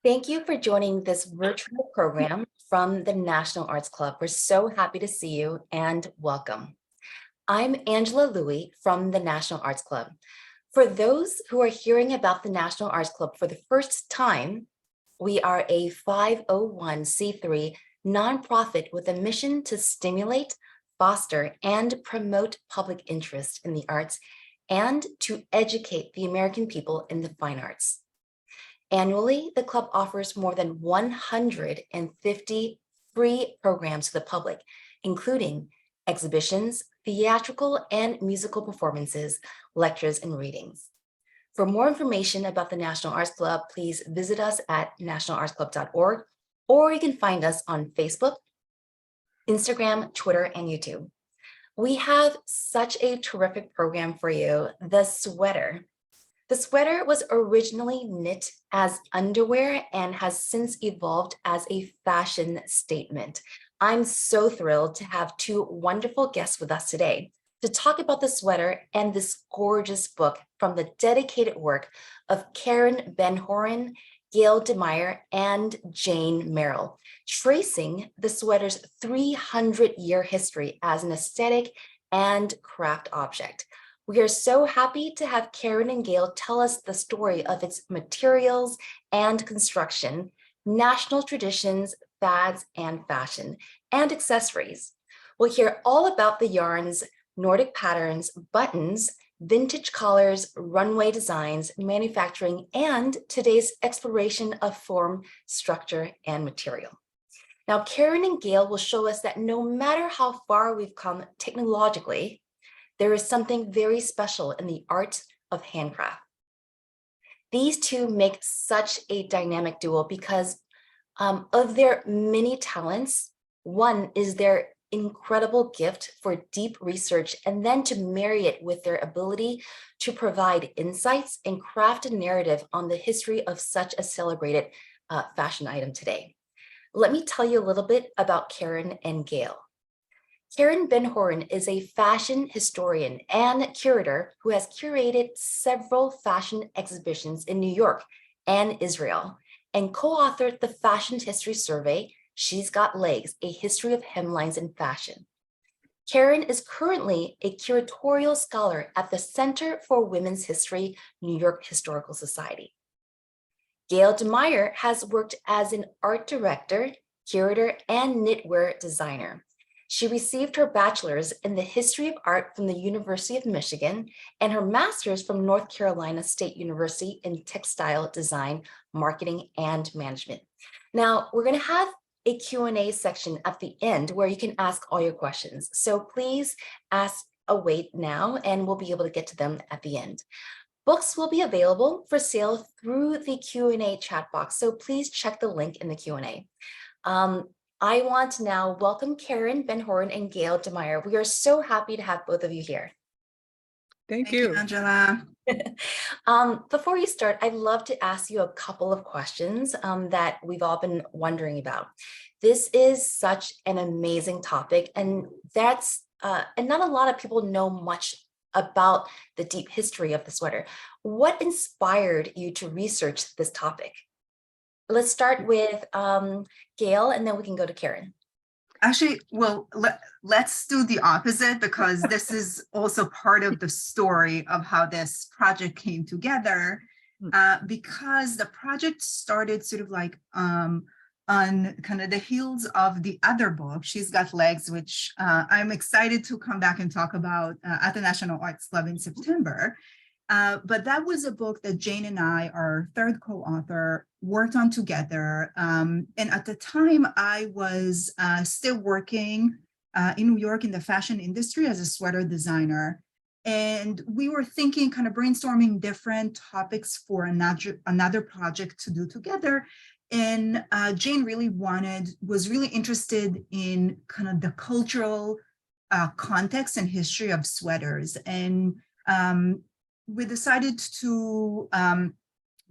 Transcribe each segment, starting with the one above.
Thank you for joining this virtual program from the National Arts Club. We're so happy to see you and welcome. I'm Angela Louie from the National Arts Club. For those who are hearing about the National Arts Club for the first time, we are a 501c3 nonprofit with a mission to stimulate, foster, and promote public interest in the arts and to educate the American people in the fine arts. Annually, the club offers more than 150 free programs to the public, including exhibitions, theatrical and musical performances, lectures, and readings. For more information about the National Arts Club, please visit us at nationalartsclub.org, or you can find us on Facebook, Instagram, Twitter, and YouTube. We have such a terrific program for you, the sweater. The sweater was originally knit as underwear and has since evolved as a fashion statement. I'm so thrilled to have two wonderful guests with us today to talk about the sweater and this gorgeous book from the dedicated work of Keren Ben-Horin, Gail DeMeyere, and Jane Merrill, tracing the sweater's 300-year history as an aesthetic and craft object. We are so happy to have Keren and Gail tell us the story of its materials and construction, national traditions, fads, and fashion, and accessories. We'll hear all about the yarns, Nordic patterns, buttons, vintage collars, runway designs, manufacturing, and today's exploration of form, structure, and material. Now, Keren and Gail will show us that no matter how far we've come technologically, there is something very special in the art of handcraft. These two make such a dynamic duo because of their many talents. One is their incredible gift for deep research, and then to marry it with their ability to provide insights and craft a narrative on the history of such a celebrated fashion item today. Let me tell you a little bit about Keren and Gail. Keren Ben-Horin is a fashion historian and curator who has curated several fashion exhibitions in New York and Israel, and co-authored the Fashion History Survey, She's Got Legs, A History of Hemlines in Fashion. Keren is currently a curatorial scholar at the Center for Women's History, New York Historical Society. Gail DeMeyere has worked as an art director, curator, and knitwear designer. She received her bachelor's in the history of art from the University of Michigan and her master's from North Carolina State University in textile design, marketing, and management. Now, we're going to have a Q&A section at the end where you can ask all your questions. So please ask away now, and we'll be able to get to them at the end. Books will be available for sale through the Q&A chat box, so please check the link in the Q&A. I want to now welcome Keren Ben-Horin and Gail DeMeyere. We are so happy to have both of you here. Thank you, Angela. Before you start, I'd love to ask you a couple of questions that we've all been wondering about. This is such an amazing topic, and and not a lot of people know much about the deep history of the sweater. What inspired you to research this topic? Let's start with Gail, and then we can go to Keren. Actually, well, let's do the opposite, because this is also part of the story of how this project came together, because the project started sort of like on kind of the heels of the other book, She's Got Legs, which I'm excited to come back and talk about at the National Arts Club in September. But that was a book that Jane and I, our third co-author, worked on together. And at the time, I was still working in New York in the fashion industry as a sweater designer. And we were thinking, kind of brainstorming different topics for another project to do together. And Jane really was really interested in kind of the cultural context and history of sweaters. And we decided to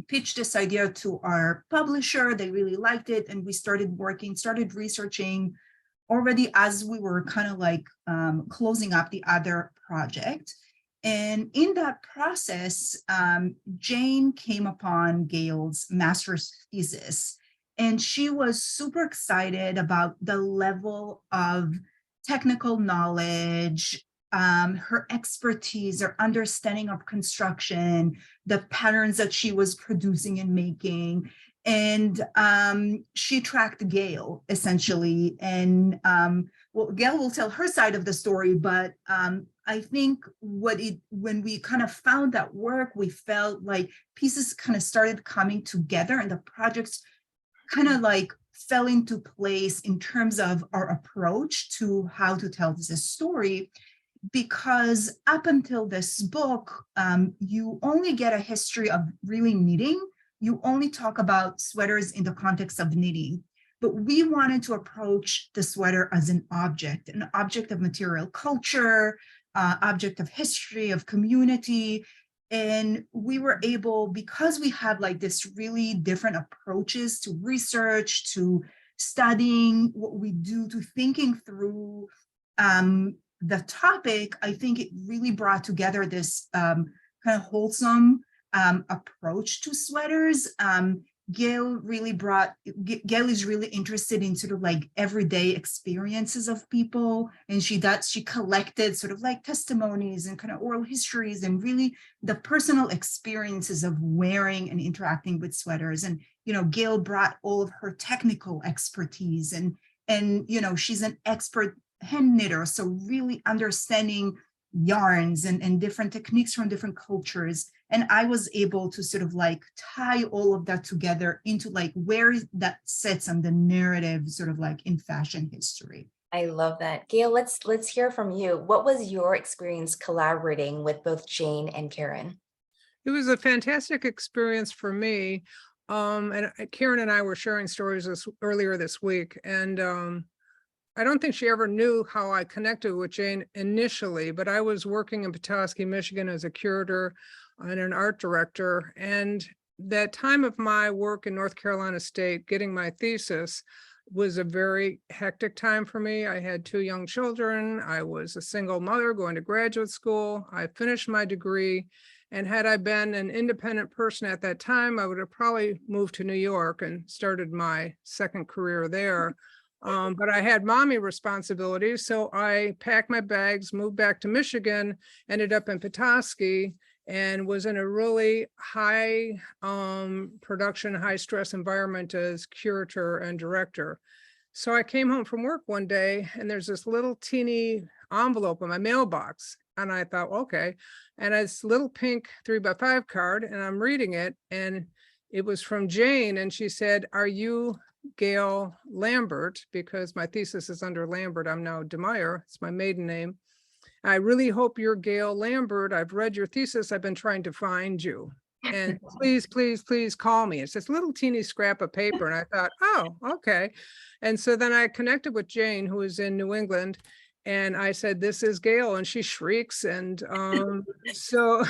pitch this idea to our publisher. They really liked it, and we started researching already as we were kind of like closing up the other project. And in that process, Jane came upon Gail's master's thesis, and she was super excited about the level of technical knowledge, her expertise, her understanding of construction, the patterns that she was producing and making. And she tracked Gail essentially. And well, Gail will tell her side of the story, but I think when we kind of found that work, we felt like pieces kind of started coming together, and the projects kind of like fell into place in terms of our approach to how to tell this story. Because up until this book, you only get a history of really knitting. You only talk about sweaters in the context of knitting. But we wanted to approach the sweater as an object of material culture, object of history, of community. And we were able, because we had like this really different approaches to research, to studying what we do, to thinking through the topic, I think it really brought together this kind of wholesome approach to sweaters. Gail is really interested in sort of like everyday experiences of people. And she collected sort of like testimonies and kind of oral histories and really the personal experiences of wearing and interacting with sweaters. And, Gail brought all of her technical expertise and, she's an expert hand knitter. So really understanding yarns and different techniques from different cultures. And I was able to sort of like tie all of that together into like where that sits on the narrative sort of like in fashion history. I love that. Gail, let's hear from you. What was your experience collaborating with both Jane and Keren? It was a fantastic experience for me. And Keren and I were sharing stories earlier this week. And I don't think she ever knew how I connected with Jane initially, but I was working in Petoskey, Michigan as a curator and an art director. And that time of my work in North Carolina State, getting my thesis, was a very hectic time for me. I had 2 young children. I was a single mother going to graduate school. I finished my degree. And had I been an independent person at that time, I would have probably moved to New York and started my second career there. But I had mommy responsibilities. So I packed my bags, moved back to Michigan, ended up in Petoskey, and was in a really high production, high stress environment as curator and director. So I came home from work one day and there's this little teeny envelope in my mailbox. And I thought, okay. And it's a little pink 3x5 card, and I'm reading it. And it was from Jane. And she said, "Are you Gail Lambert?" Because my thesis is under Lambert. I'm now DeMeyere. It's my maiden name. "I really hope you're Gail Lambert. I've read your thesis. I've been trying to find you. And please, please, please call me." It's this little teeny scrap of paper. And I thought, oh, okay. And so then I connected with Jane, who is in New England. And I said, "This is Gail." And she shrieks. And so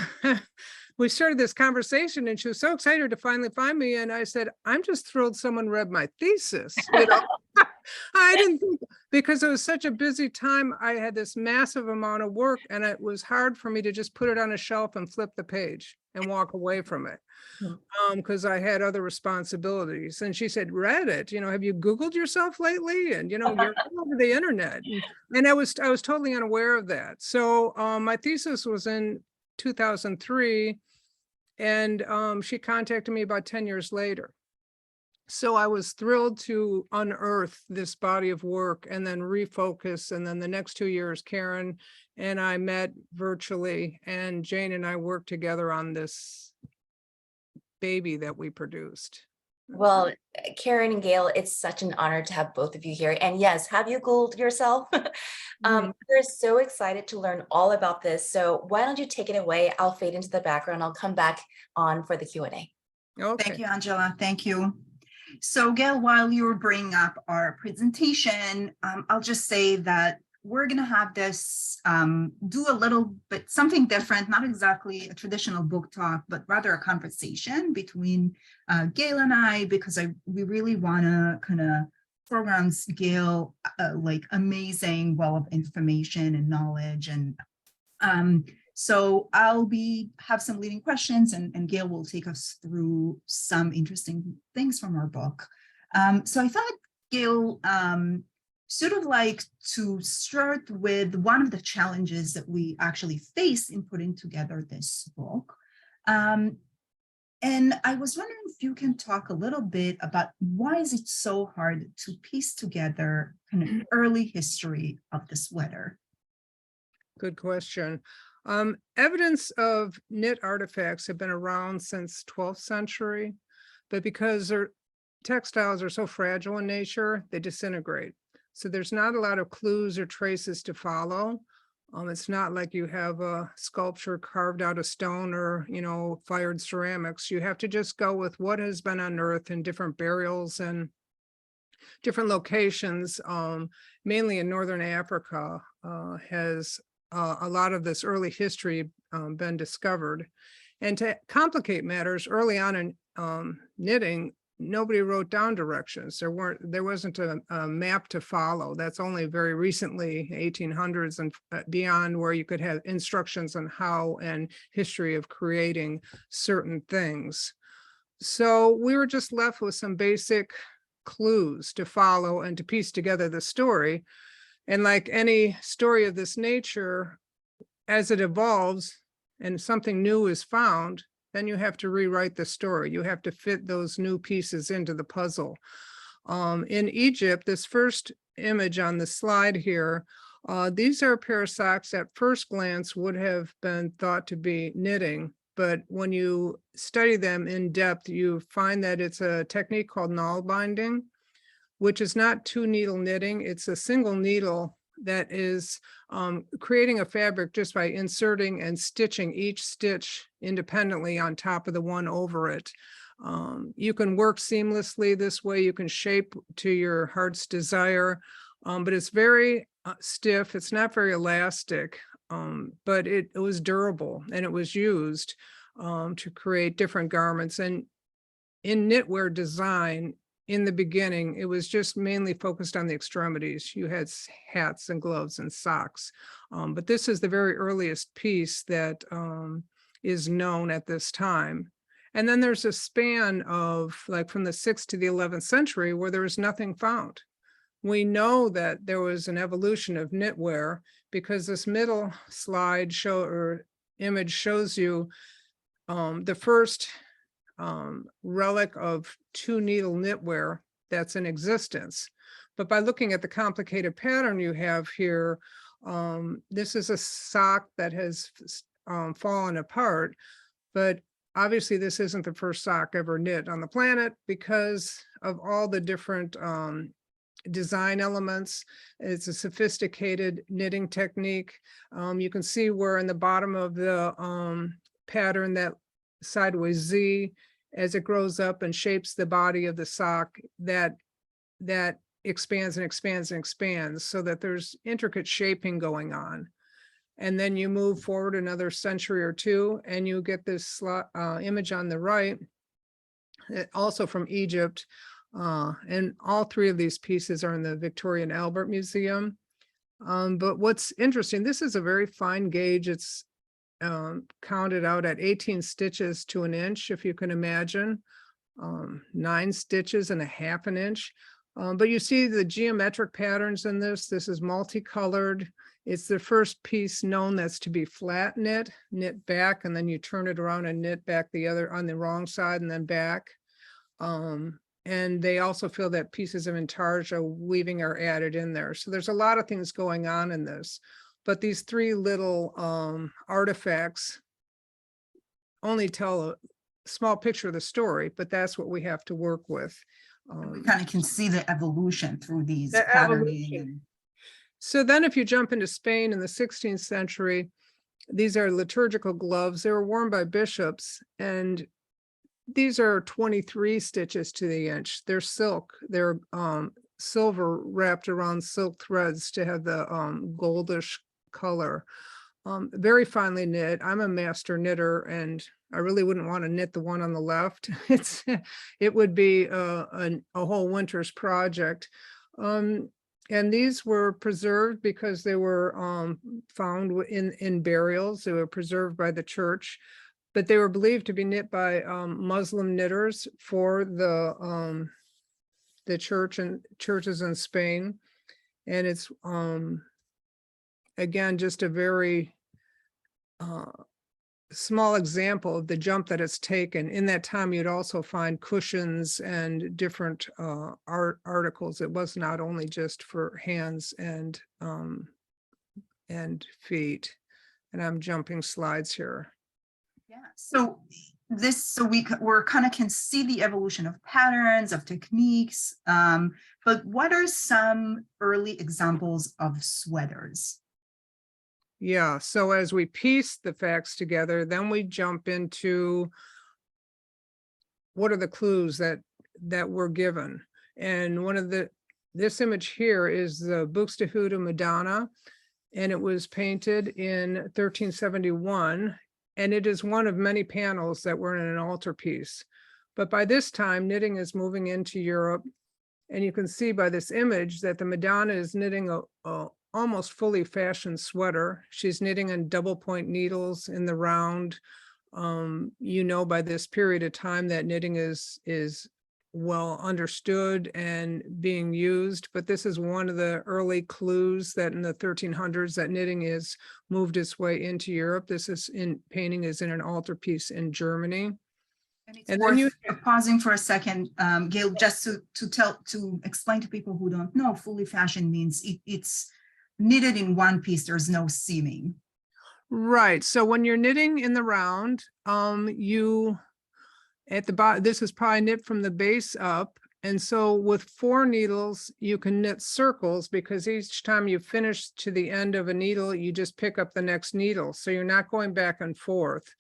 we started this conversation, and she was so excited to finally find me. And I said, "I'm just thrilled someone read my thesis." I didn't think, because it was such a busy time. I had this massive amount of work, and it was hard for me to just put it on a shelf and flip the page and walk away from it, because I had other responsibilities. And she said, "Read it, have you Googled yourself lately? And you're all over the internet." And I was totally unaware of that. So my thesis was in 2003, and she contacted me about 10 years later. So I was thrilled to unearth this body of work and then refocus. And then the next 2 years, Keren and I met virtually, and Jane and I worked together on this baby that we produced. Well, Keren and Gail, it's such an honor to have both of you here. And yes, have you Googled yourself? We're so excited to learn all about this. So why don't you take it away? I'll fade into the background. I'll come back on for the Q&A. Okay. Thank you, Angela. Thank you. So Gail, while you were bringing up our presentation, I'll just say that we're going to have this do a little bit something different, not exactly a traditional book talk, but rather a conversation between Gail and I, because we really want to kind of programs Gail like amazing well of information and knowledge. And So I'll have some leading questions, and Gail will take us through some interesting things from our book. So I thought, Gail, sort of like to start with one of the challenges that we actually face in putting together this book. And I was wondering if you can talk a little bit about why is it so hard to piece together kind of early history of the sweater? Good question. Evidence of knit artifacts have been around since 12th century, but because their textiles are so fragile in nature, they disintegrate. So there's not a lot of clues or traces to follow. It's not like you have a sculpture carved out of stone or, fired ceramics. You have to just go with what has been unearthed in different burials and different locations, mainly in Northern Africa, has a lot of this early history been discovered. And to complicate matters, early on in knitting, nobody wrote down directions. There wasn't a map to follow. That's only very recently, 1800s and beyond, where you could have instructions on how and history of creating certain things. So we were just left with some basic clues to follow and to piece together the story. And like any story of this nature, as it evolves and something new is found, then you have to rewrite the story. You have to fit those new pieces into the puzzle. In Egypt, this first image on the slide here, these are a pair of socks at first glance would have been thought to be knitting, but when you study them in depth, you find that it's a technique called null binding, which is not two needle knitting. It's a single needle that is creating a fabric just by inserting and stitching each stitch independently on top of the one over it. You can work seamlessly this way. You can shape to your heart's desire, but it's very stiff. It's not very elastic, but it was durable, and it was used to create different garments. And in knitwear design, in the beginning, it was just mainly focused on the extremities. You had hats and gloves and socks, but this is the very earliest piece that is known at this time. And then there's a span of like from the 6th to the 11th century where there was nothing found. We know that there was an evolution of knitwear because this middle slide image shows you the first relic of two needle knitwear that's in existence. But by looking at the complicated pattern you have here, this is a sock that has fallen apart, but obviously this isn't the first sock ever knit on the planet because of all the different design elements. It's a sophisticated knitting technique. You can see where in the bottom of the pattern, that sideways Z, as it grows up and shapes the body of the sock, that expands and expands and expands so that there's intricate shaping going on. And then you move forward another century or two and you get this image on the right, also from Egypt. And all three of these pieces are in the Victoria and Albert Museum. But what's interesting, this is a very fine gauge. It's counted out at 18 stitches to an inch, if you can imagine, 9 stitches and a half an inch. But you see the geometric patterns in this. This is multicolored. It's the first piece known that's to be flat knit back, and then you turn it around and knit back the other on the wrong side and then back. And they also feel that pieces of intarsia weaving are added in there. So there's a lot of things going on in this. But these three little artifacts only tell a small picture of the story, but that's what we have to work with. We kind of can see the evolution through these patterning. So then if you jump into Spain in the 16th century, these are liturgical gloves. They were worn by bishops, and these are 23 stitches to the inch. They're silk. They're silver wrapped around silk threads to have the goldish color. Very finely knit. I'm a master knitter, and I really wouldn't want to knit the one on the left. It would be a whole winter's project. And these were preserved because they were found in burials. They were preserved by the church, but they were believed to be knit by Muslim knitters for the church and churches in Spain. And it's again just a very small example of the jump that it's taken. In that time, you'd also find cushions and different articles. It was not only just for hands and feet. And I'm jumping slides here. Yeah, so we're kind of can see the evolution of patterns, of techniques, but what are some early examples of sweaters? Yeah, so as we piece the facts together, then we jump into what are the clues that were given. And one of this image here is the Buxtehude Madonna, and it was painted in 1371, and it is one of many panels that were in an altarpiece. But by this time, knitting is moving into Europe, and you can see by this image that the Madonna is knitting a almost fully fashioned sweater. She's knitting in double point needles in the round. You know, by this period of time that knitting is well understood and being used, but this is one of the early clues that in the 1300s that knitting is moved its way into Europe. This is painting is in an altarpiece in Germany. And it's And worth then pausing for a second, Gail, just to explain to people who don't know, fully fashioned means it's knitted in one piece, there's no seaming. Right. So when you're knitting in the round, you at the bottom, this is probably knit from the base up. And so with 4 needles, you can knit circles because each time you finish to the end of a needle, you just pick up the next needle. So you're not going back and forth.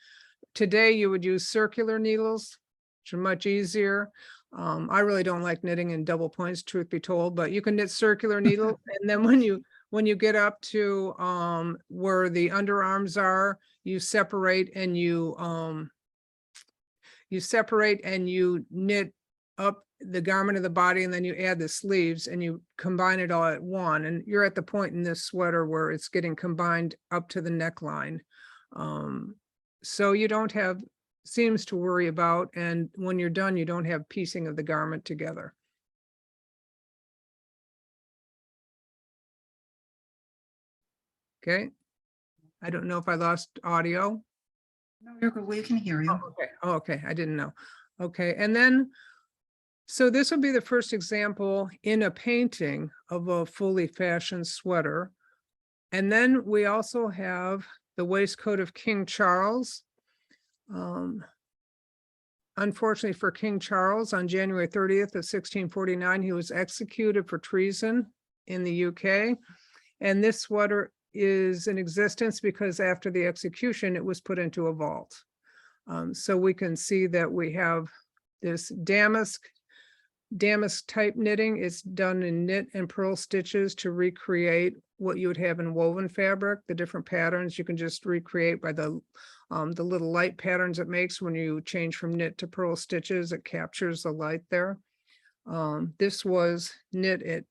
Today, you would use circular needles, which are much easier. I really don't like knitting in double points, truth be told, but you can knit circular needle. And then when you get up to where the underarms are, you separate and you knit up the garment of the body, and then you add the sleeves and you combine it all at one. And you're at the point in this sweater where it's getting combined up to the neckline. So you don't have seams to worry about. And when you're done, you don't have piecing of the garment together. Okay. I don't know if I lost audio. No, you're good. We can hear you. Oh, okay. Oh, okay. I didn't know. Okay. And then, so this would be the first example in a painting of a fully fashioned sweater. And then we also have the waistcoat of King Charles. Unfortunately for King Charles, on January 30th of 1649, he was executed for treason in the UK. And this sweater is in existence because after the execution, it was put into a vault. So we can see that we have this damask type knitting. It's done in knit and purl stitches to recreate what you would have in woven fabric. The different patterns you can just recreate by the little light patterns it makes when you change from knit to purl stitches. It captures the light there. This was knit at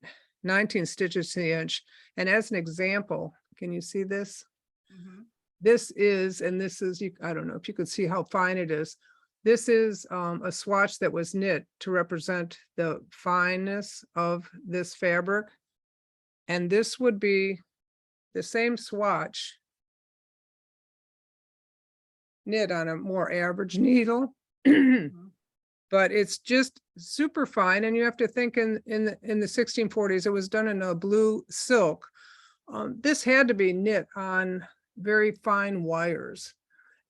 19 stitches to the inch. And as an example, can you see this? Mm-hmm. This is, I don't know if you could see how fine it is. This is a swatch that was knit to represent the fineness of this fabric. And this would be the same swatch knit on a more average needle. But it's just super fine. And you have to think in the 1640s, it was done in a blue silk. This had to be knit on very fine wires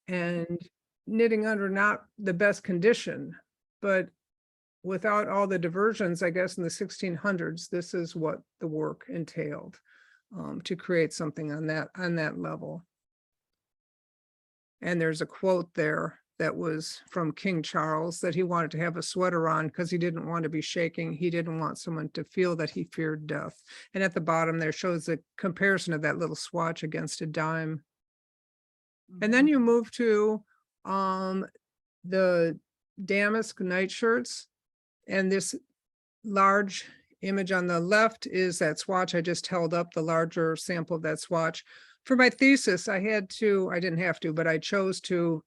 and knitting under not the best condition, but without all the diversions, I guess in the 1600s, this is what the work entailed to create something on that level. And there's a quote there that was from King Charles that he wanted to have a sweater on because he didn't want to be shaking. He didn't want someone to feel that he feared death. And at the bottom there shows a comparison of that little swatch against a dime. And then you move to the damask nightshirts, and this large image on the left is that swatch I just held up, the larger sample of that swatch. For my thesis, I didn't have to, but I chose to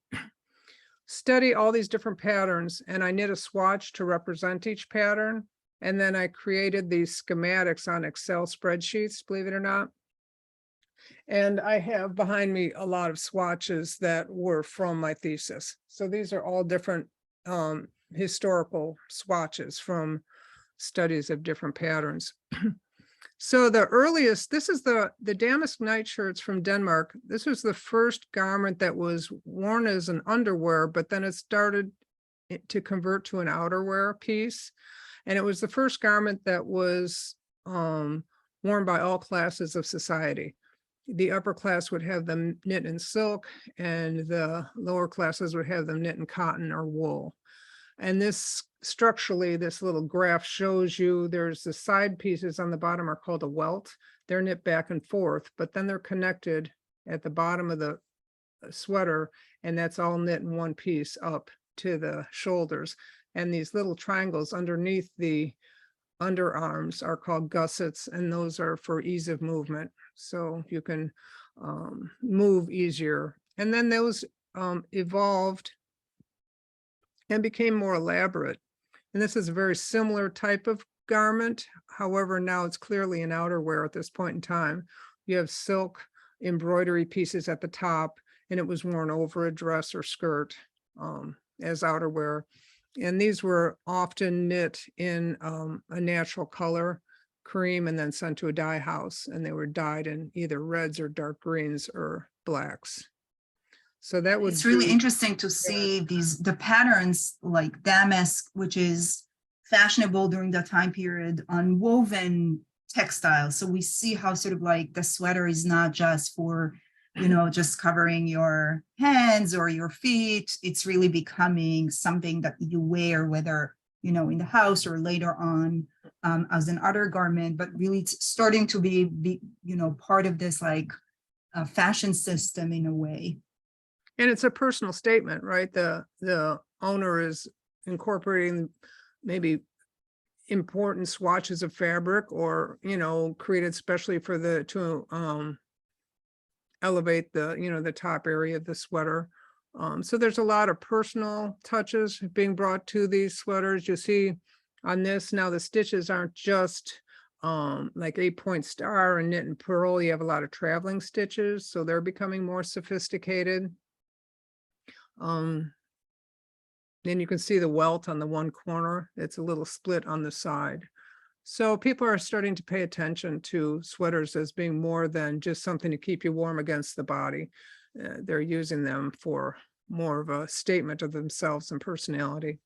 study all these different patterns, and I knit a swatch to represent each pattern. And then I created these schematics on Excel spreadsheets, believe it or not. And I have behind me a lot of swatches that were from my thesis. So these are all different historical swatches from studies of different patterns. So the earliest, this is the damask nightshirts from Denmark. This was the first garment that was worn as an underwear, but then it started to convert to an outerwear piece. And it was the first garment that was worn by all classes of society. The upper class would have them knit in silk, and the lower classes would have them knit in cotton or wool. And this structurally, this little graph shows you there's the side pieces on the bottom are called a welt. They're knit back and forth, but then they're connected at the bottom of the sweater, and that's all knit in one piece up to the shoulders. And these little triangles underneath the underarms are called gussets, and those are for ease of movement. So you can move easier. And then those evolved and became more elaborate. And this is a very similar type of garment. However, now it's clearly an outerwear at this point in time. You have silk embroidery pieces at the top, and it was worn over a dress or skirt as outerwear. And these were often knit in a natural color, cream, and then sent to a dye house. And they were dyed in either reds or dark greens or blacks. So that would It's really interesting to see the patterns like damask, which is fashionable during that time period, on woven textiles. So we see how sort of like the sweater is not just for, you know, just covering your hands or your feet. It's really becoming something that you wear, whether, you know, in the house or later on as an outer garment, but really it's starting to be, you know, part of this like fashion system in a way. And it's a personal statement, right? The owner is incorporating maybe important swatches of fabric, or, you know, created specially for to elevate the, you know, the top area of the sweater. So there's a lot of personal touches being brought to these sweaters. You see on this now, the stitches aren't just like 8-point star and knit and purl. You have a lot of traveling stitches, so they're becoming more sophisticated. Then you can see the welt on the one corner. It's a little split on the side. So people are starting to pay attention to sweaters as being more than just something to keep you warm against the body. They're using them for more of a statement of themselves and personality.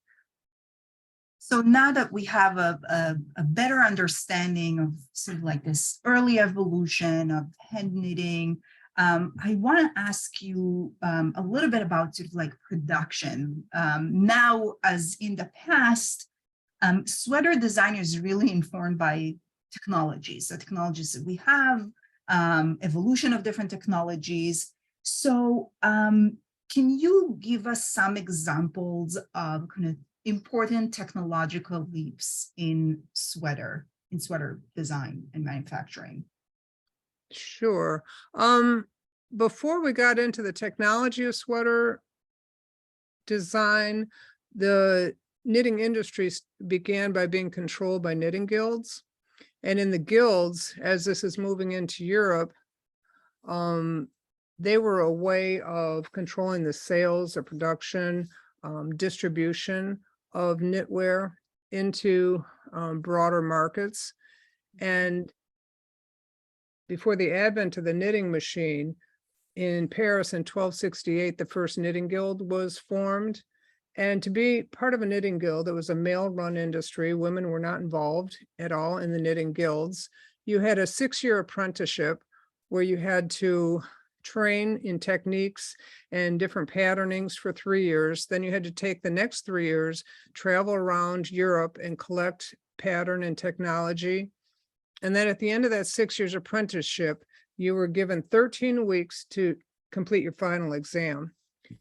So now that we have a better understanding of sort of like this early evolution of hand knitting, I want to ask you a little bit about sort of like production. Now, as in the past, sweater design is really informed by technologies. The technologies that we have, evolution of different technologies. So can you give us some examples of kind of important technological leaps in sweater design and manufacturing? Sure. Before we got into the technology of sweater design, the knitting industry began by being controlled by knitting guilds. And in the guilds, as this is moving into Europe, they were a way of controlling the sales, the production, distribution of knitwear into broader markets. And before the advent of the knitting machine, in Paris in 1268, the first knitting guild was formed. And to be part of a knitting guild, it was a male-run industry. Women were not involved at all in the knitting guilds. You had a 6-year apprenticeship where you had to train in techniques and different patternings for 3 years. Then you had to take the next 3 years, travel around Europe and collect pattern and technology. And then at the end of that 6 years apprenticeship, you were given 13 weeks to complete your final exam.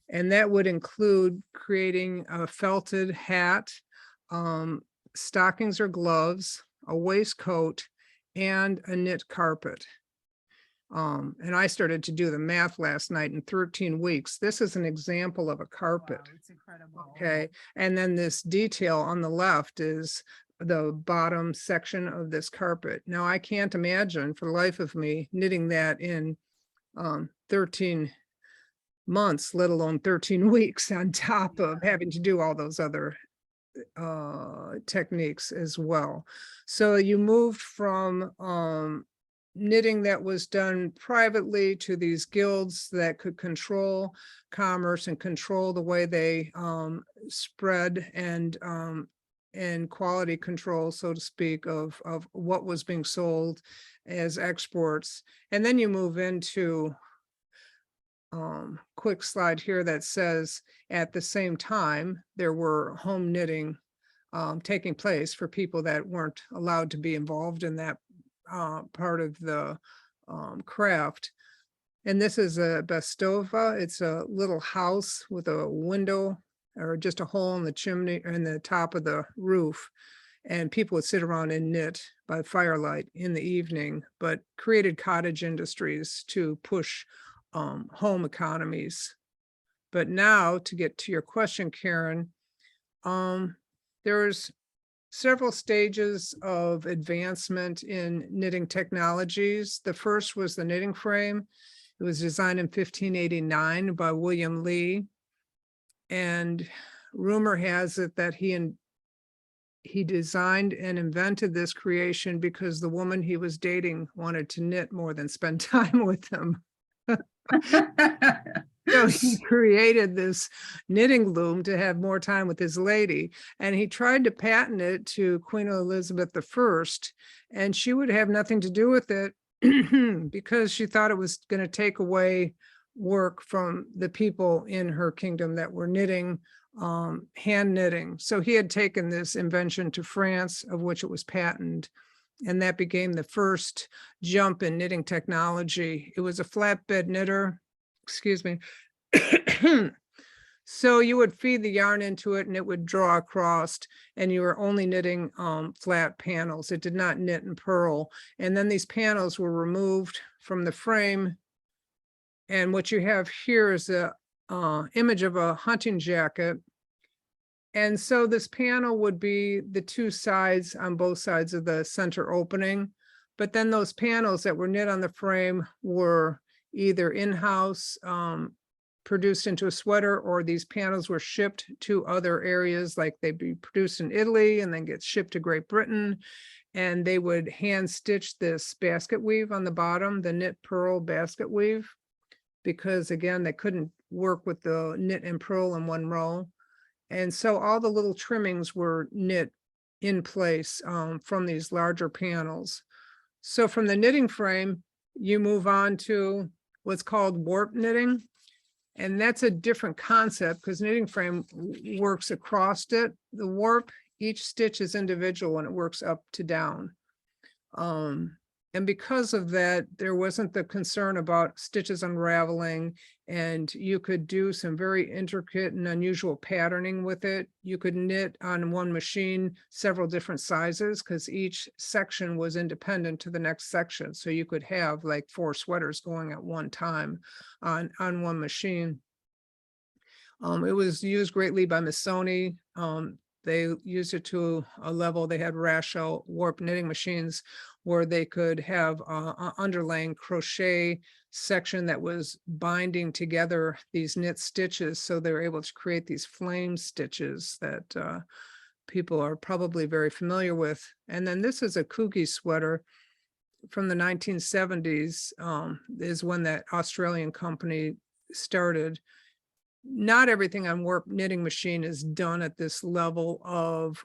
And that would include creating a felted hat, stockings or gloves, a waistcoat, and a knit carpet. And I started to do the math last night. In 13 weeks. This is an example of a carpet. Wow, it's incredible. Okay, and then this detail on the left is the bottom section of this carpet. Now, I can't imagine for the life of me knitting that in 13 months, let alone 13 weeks, on top of having to do all those other techniques as well. So you moved from knitting that was done privately to these guilds that could control commerce and control the way they spread, and quality control, so to speak, of what was being sold as exports. And then you move into quick slide here that says at the same time there were home knitting taking place for people that weren't allowed to be involved in that part of the craft. And this is a Bestova. It's a little house with a window or just a hole in the chimney or in the top of the roof. And people would sit around and knit by firelight in the evening, but created cottage industries to push home economies. But now, to get to your question, Karen, there's several stages of advancement in knitting technologies. The first was the knitting frame. It was designed in 1589 by William Lee. And rumor has it that he designed and invented this creation because the woman he was dating wanted to knit more than spend time with him. So he created this knitting loom to have more time with his lady, and he tried to patent it to Queen Elizabeth I, and she would have nothing to do with it because she thought it was going to take away work from the people in her kingdom that were knitting, hand knitting. So he had taken this invention to France, of which it was patented, and that became the first jump in knitting technology. It was a flatbed knitter, excuse me. So you would feed the yarn into it and it would draw across, and you were only knitting flat panels. It did not knit and purl. And then these panels were removed from the frame. And what you have here is a image of a hunting jacket. And so this panel would be the two sides on both sides of the center opening. But then those panels that were knit on the frame were either in-house, produced into a sweater, or these panels were shipped to other areas, like they'd be produced in Italy and then get shipped to Great Britain. And they would hand stitch this basket weave on the bottom, the knit purl basket weave, because again, they couldn't work with the knit and purl in one row. And so all the little trimmings were knit in place from these larger panels. So from the knitting frame, you move on to what's called warp knitting. And that's a different concept because knitting frame works across it. The warp, each stitch is individual and it works up to down. And because of that, there wasn't the concern about stitches unraveling, and you could do some very intricate and unusual patterning with it. You could knit on one machine several different sizes because each section was independent to the next section. So you could have like 4 sweaters going at one time on one machine. It was used greatly by Missoni. They used it to a level. They had Rasho warp knitting machines where they could have an underlaying crochet section that was binding together these knit stitches. So they were able to create these flame stitches that people are probably very familiar with. And then this is a Kuki sweater from the 1970s, is when that Australian company started. Not everything on warp knitting machine is done at this level of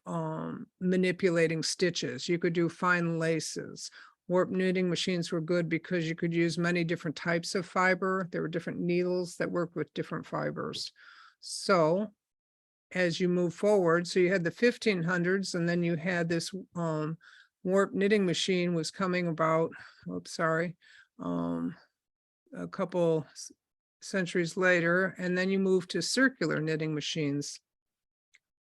manipulating stitches. You could do fine laces. Warp knitting machines were good because you could use many different types of fiber. There were different needles that worked with different fibers. So as you move forward, so you had the 1500s, and then you had this warp knitting machine was coming about, a couple centuries later, and then you move to circular knitting machines.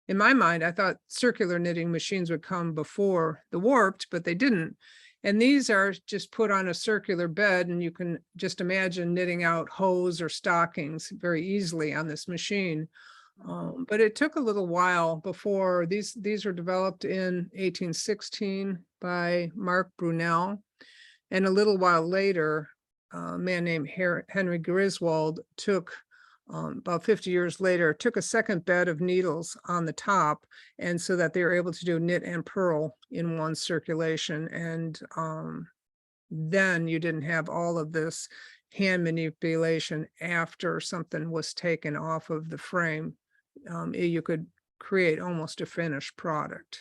in my mind, I thought circular knitting machines would come before the warped, but they didn't. And these are just put on a circular bed, and you can just imagine knitting out hose or stockings very easily on this machine. But it took a little while before these were developed in 1816 by Mark Brunel. And a little while later, a man named Henry Griswold took, about 50 years later, took a second bed of needles on the top, and so that they were able to do knit and purl in one circulation. And then you didn't have all of this hand manipulation after something was taken off of the frame. You could create almost a finished product.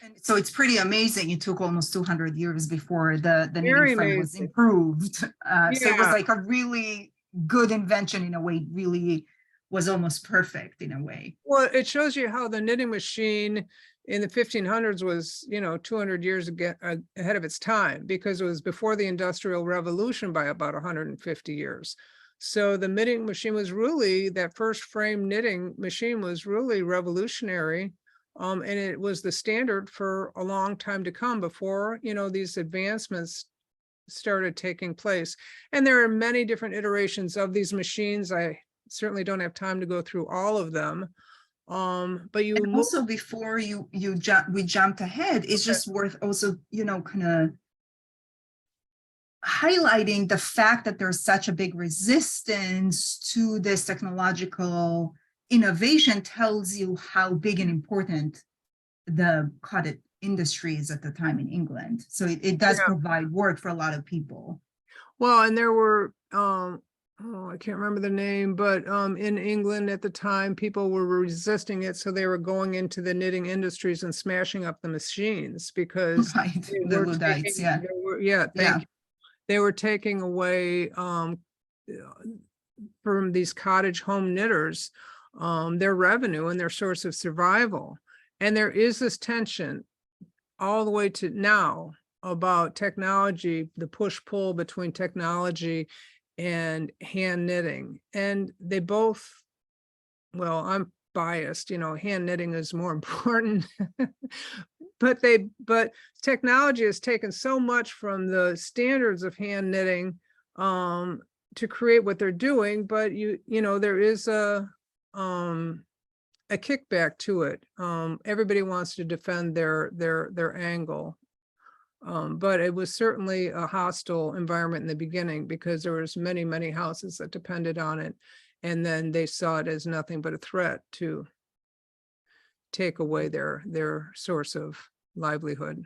And so it's pretty amazing. It took almost 200 years before the Very knitting frame was amazing. improved. So it was Yeah. like a really good invention in a way. It really was almost perfect in a way. Well, it shows you how the knitting machine in the 1500s was, 200 years ahead of its time, because it was before the Industrial Revolution by about 150 years. So the knitting machine was really, that first frame knitting machine was really revolutionary. And it was the standard for a long time to come before, these advancements started taking place. And there are many different iterations of these machines. I certainly don't have time to go through all of them. But you And also before we jumped ahead, it's just worth also, kind of highlighting the fact that there's such a big resistance to this technological innovation tells you how big and important the cottage industry is at the time in England. So it does provide work for a lot of people. Well, and there were, I can't remember the name, but in England at the time, people were resisting it. So they were going into the knitting industries and smashing up the machines because Right, the Luddites, they were taking away from these cottage home knitters their revenue and their source of survival. And there is this tension all the way to now about technology, the push-pull between technology and hand knitting. And they both, well, I'm biased, hand knitting is more important. but technology has taken so much from the standards of hand knitting to create what they're doing. But there is a kickback to it. Everybody wants to defend their angle. But it was certainly a hostile environment in the beginning because there was many houses that depended on it. And then they saw it as nothing but a threat to take away their source of livelihood.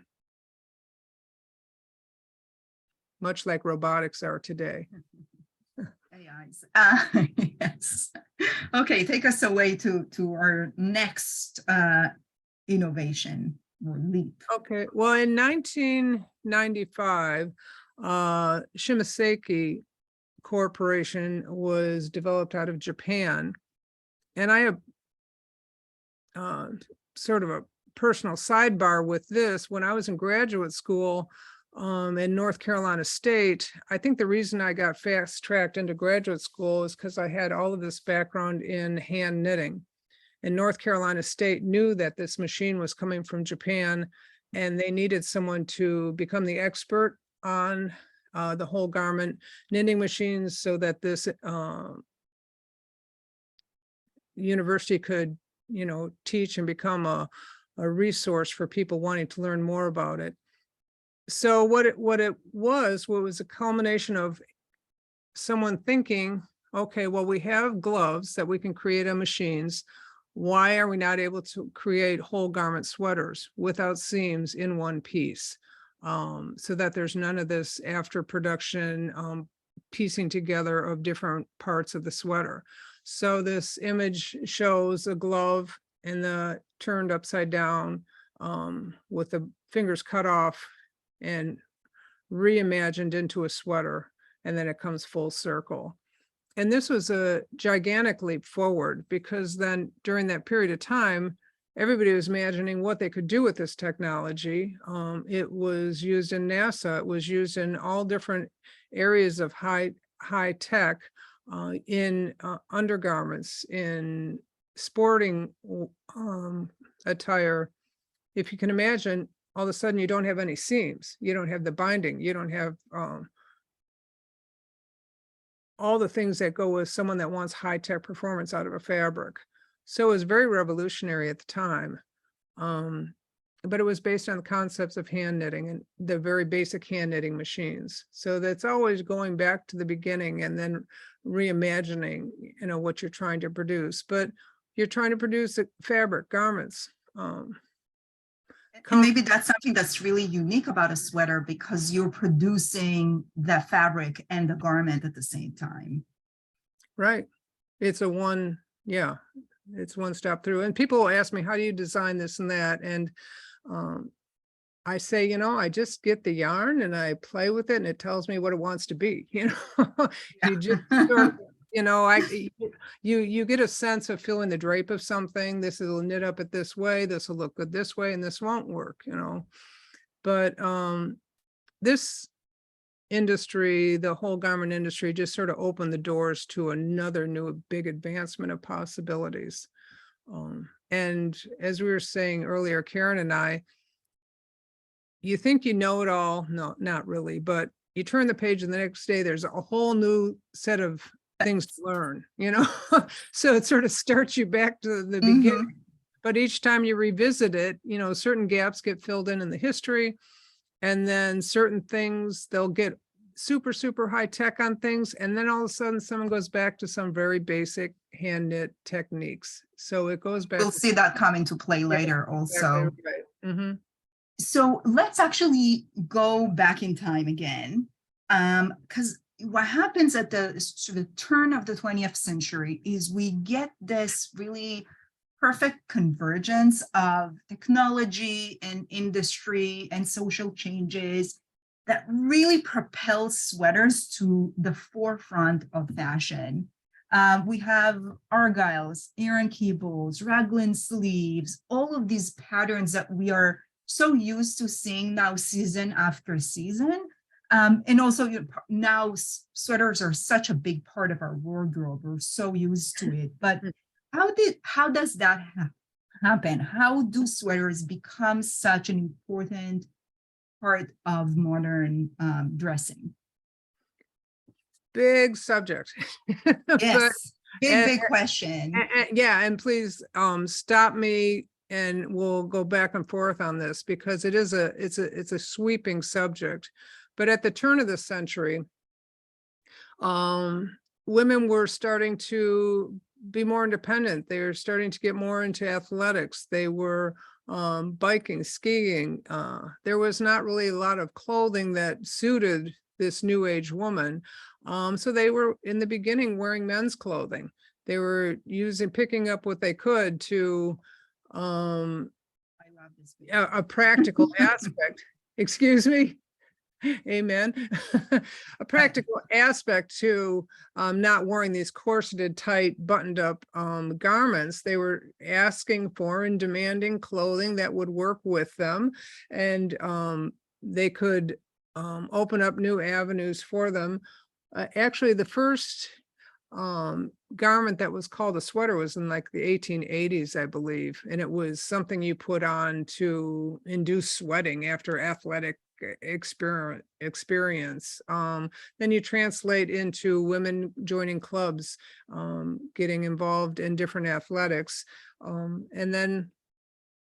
Much like robotics are today. AIs. Yes. Okay, take us away to our next innovation or leap. Okay, well, in 1995, Shimaseki Corporation was developed out of Japan. And I have sort of a personal sidebar with this. When I was in graduate school in North Carolina State, I think the reason I got fast-tracked into graduate school is because I had all of this background in hand knitting. And North Carolina State knew that this machine was coming from Japan, and they needed someone to become the expert on the whole garment knitting machines so that this university could, teach and become a resource for people wanting to learn more about it. So what it was a culmination of someone thinking, okay, well, we have gloves that we can create on machines. Why are we not able to create whole garment sweaters without seams in one piece? So that there's none of this after production piecing together of different parts of the sweater. So this image shows a glove and the turned upside down with the fingers cut off and reimagined into a sweater, and then it comes full circle. And this was a gigantic leap forward because then during that period of time, everybody was imagining what they could do with this technology. It was used in NASA. It was used in all different areas of high tech, in undergarments, in sporting attire, if you can imagine, all of a sudden you don't have any seams, you don't have the binding, you don't have all the things that go with someone that wants high-tech performance out of a fabric. So it was very revolutionary at the time. But it was based on the concepts of hand knitting and the very basic hand knitting machines. So that's always going back to the beginning and then reimagining, you know, what you're trying to produce. But you're trying to produce fabric, garments. And maybe that's something that's really unique about a sweater, because you're producing the fabric and the garment at the same time. Right. It's it's one step through. And people will ask me, how do you design this and that? And I say, you know, I just get the yarn and I play with it and it tells me what it wants to be. You know, you just sort of, you know, you get a sense of feeling the drape of something. This will knit up it this way, this will look good this way, and this won't work, you know. But this industry, the whole garment industry, just sort of opened the doors to another new big advancement of possibilities. And as we were saying earlier, Karen and I, you think you know it all. No, not really, but you turn the page and the next day there's a whole new set of things to learn, you know. So it sort of starts you back to the beginning. But each time you revisit it, you know, certain gaps get filled in the history, and then certain things, they'll get super, super high tech on things. And then all of a sudden someone goes back to some very basic hand knit techniques. So it goes back. We'll see that come into play later also. Right. So let's actually go back in time again, because what happens at the sort of turn of the 20th century is we get this really perfect convergence of technology and industry and social changes that really propels sweaters to the forefront of fashion. We have argyles, Aaron cables, raglan sleeves, all of these patterns that we are so used to seeing now season after season. And also now sweaters are such a big part of our wardrobe. We're so used to it. But how does that happen? How do sweaters become such an important part of modern dressing? Big subject. Yes, big question. Yeah, and please stop me and we'll go back and forth on this, because it's a sweeping subject. But at the turn of the century, women were starting to be more independent. They were starting to get more into athletics. They were biking, skiing. There was not really a lot of clothing that suited this new age woman. So they were in the beginning wearing men's clothing. They were picking up what they could to I love this a practical aspect. Excuse me. Amen. A practical aspect to not wearing these corseted, tight, buttoned up garments. They were asking for and demanding clothing that would work with them, and they could open up new avenues for them. Actually, the first garment that was called a sweater was in like the 1880s, I believe, and it was something you put on to induce sweating after athletic experience. Then you translate into women joining clubs, getting involved in different athletics. And then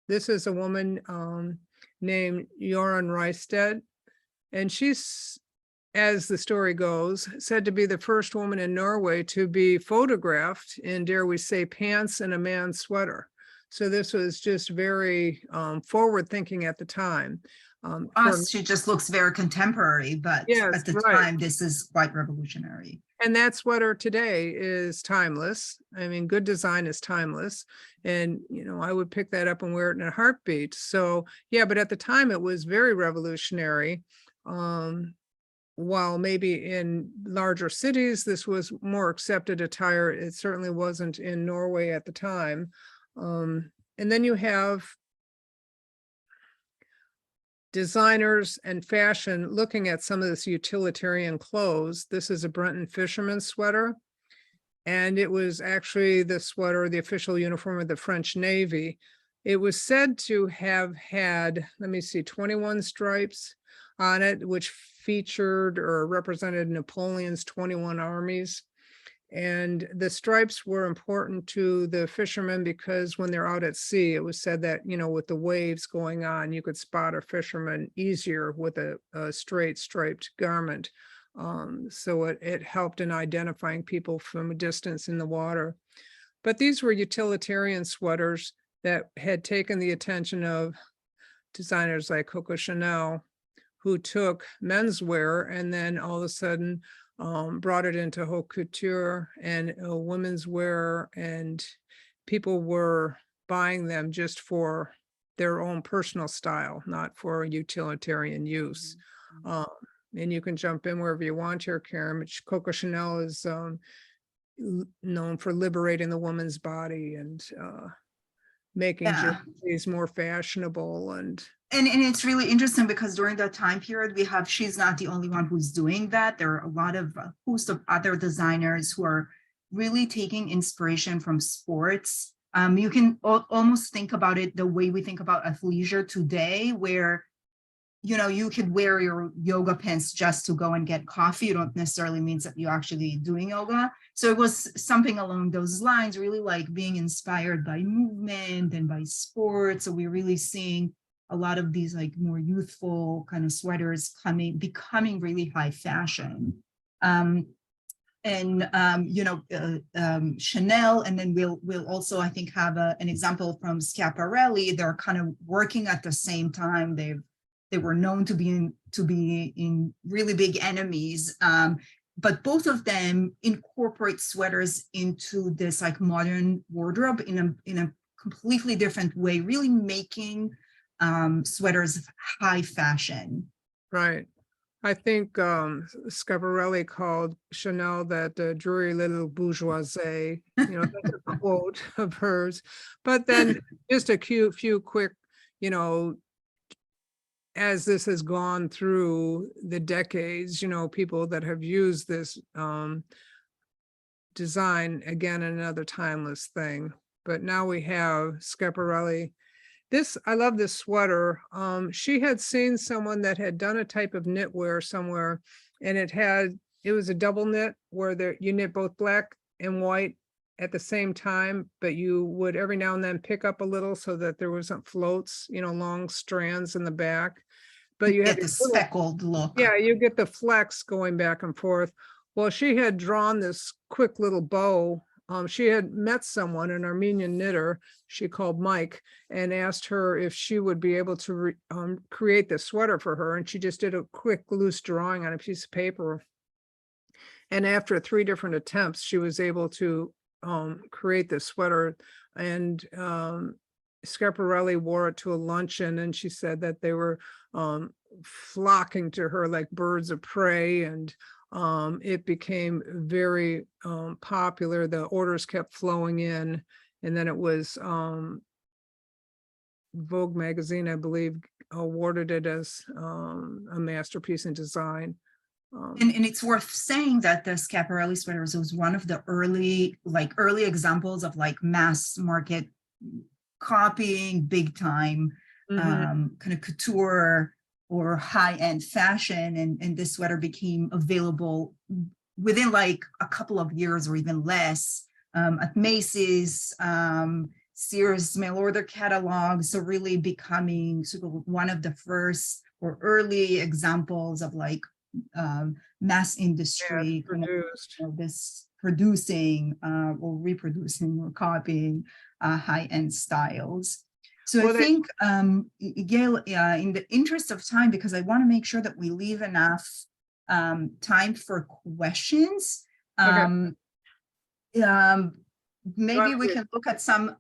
this is a woman named Jorunn Reisted, and she's, as the story goes, said to be the first woman in Norway to be photographed in, dare we say, pants and a man's sweater. So this was just very forward thinking at the time. She just looks very contemporary, but yes, at the time, this is quite revolutionary. And that sweater today is timeless. I mean, good design is timeless. And, you know, I would pick that up and wear it in a heartbeat. So, yeah, but at the time it was very revolutionary. While maybe in larger cities, this was more accepted attire, it certainly wasn't in Norway at the time. And then you have designers and fashion looking at some of this utilitarian clothes. This is a Brenton fisherman sweater. And it was actually the sweater, the official uniform of the French Navy. It was said to have had, let me see, 21 stripes on it, which featured or represented Napoleon's 21 armies. And the stripes were important to the fishermen because when they're out at sea, it was said that, you know, with the waves going on, you could spot a fisherman easier with a straight striped garment. So it helped in identifying people from a distance in the water. But these were utilitarian sweaters that had taken the attention of designers like Coco Chanel, who took menswear and then all of a sudden brought it into haute couture and women's wear, and people were buying them just for their own personal style, not for utilitarian use. And you can jump in wherever you want here, Keren, but Coco Chanel is known for liberating the woman's body and making jerseys more fashionable. And it's really interesting because during that time period, she's not the only one who's doing that. There are a lot of a host of other designers who are really taking inspiration from sports. You can almost think about it the way we think about athleisure today, where you know, you could wear your yoga pants just to go and get coffee. You don't necessarily means that you're actually doing yoga. So it was something along those lines, really like being inspired by movement and by sports. So we're really seeing a lot of these like more youthful kind of sweaters becoming really high fashion. Chanel, and then we'll also, I think, have an example from Schiaparelli. They're kind of working at the same time. They were known to be in really big enemies, but both of them incorporate sweaters into this like modern wardrobe in a completely different way, really making sweaters high fashion. right. I think Schiaparelli called Chanel that dreary little bourgeoisie, you know, that's a quote of hers. But then just a few quick, you know, as this has gone through the decades, you know, people that have used this design, again, another timeless thing. But now we have Schiaparelli. I love this sweater. She had seen someone that had done a type of knitwear somewhere, and it was a double knit where you knit both black and white at the same time, but you would every now and then pick up a little so that there wasn't floats, you know, long strands in the back. But you get the speckled look. Yeah, you get the flex going back and forth. Well, she had drawn this quick little bow. She had met someone, an Armenian knitter she called Mike, and asked her if she would be able to create this sweater for her. And she just did a quick loose drawing on a piece of paper. And after 3 different attempts, she was able to create this sweater. And Schiaparelli wore it to a luncheon, and she said that they were flocking to her like birds of prey, and it became very popular. The orders kept flowing in, and then it was Vogue magazine, I believe, awarded it as a masterpiece in design. And it's worth saying that the Schiaparelli sweaters was one of the early examples of like mass market copying, big time kind of couture or high-end fashion, and this sweater became available within like a couple of years or even less at Macy's, Sears mail order catalogs. So really becoming sort of one of the first or early examples of like mass industry this producing or reproducing or copying high-end styles. So I think, Gail, in the interest of time, because I want to make sure that we leave enough time for questions, maybe we can look at some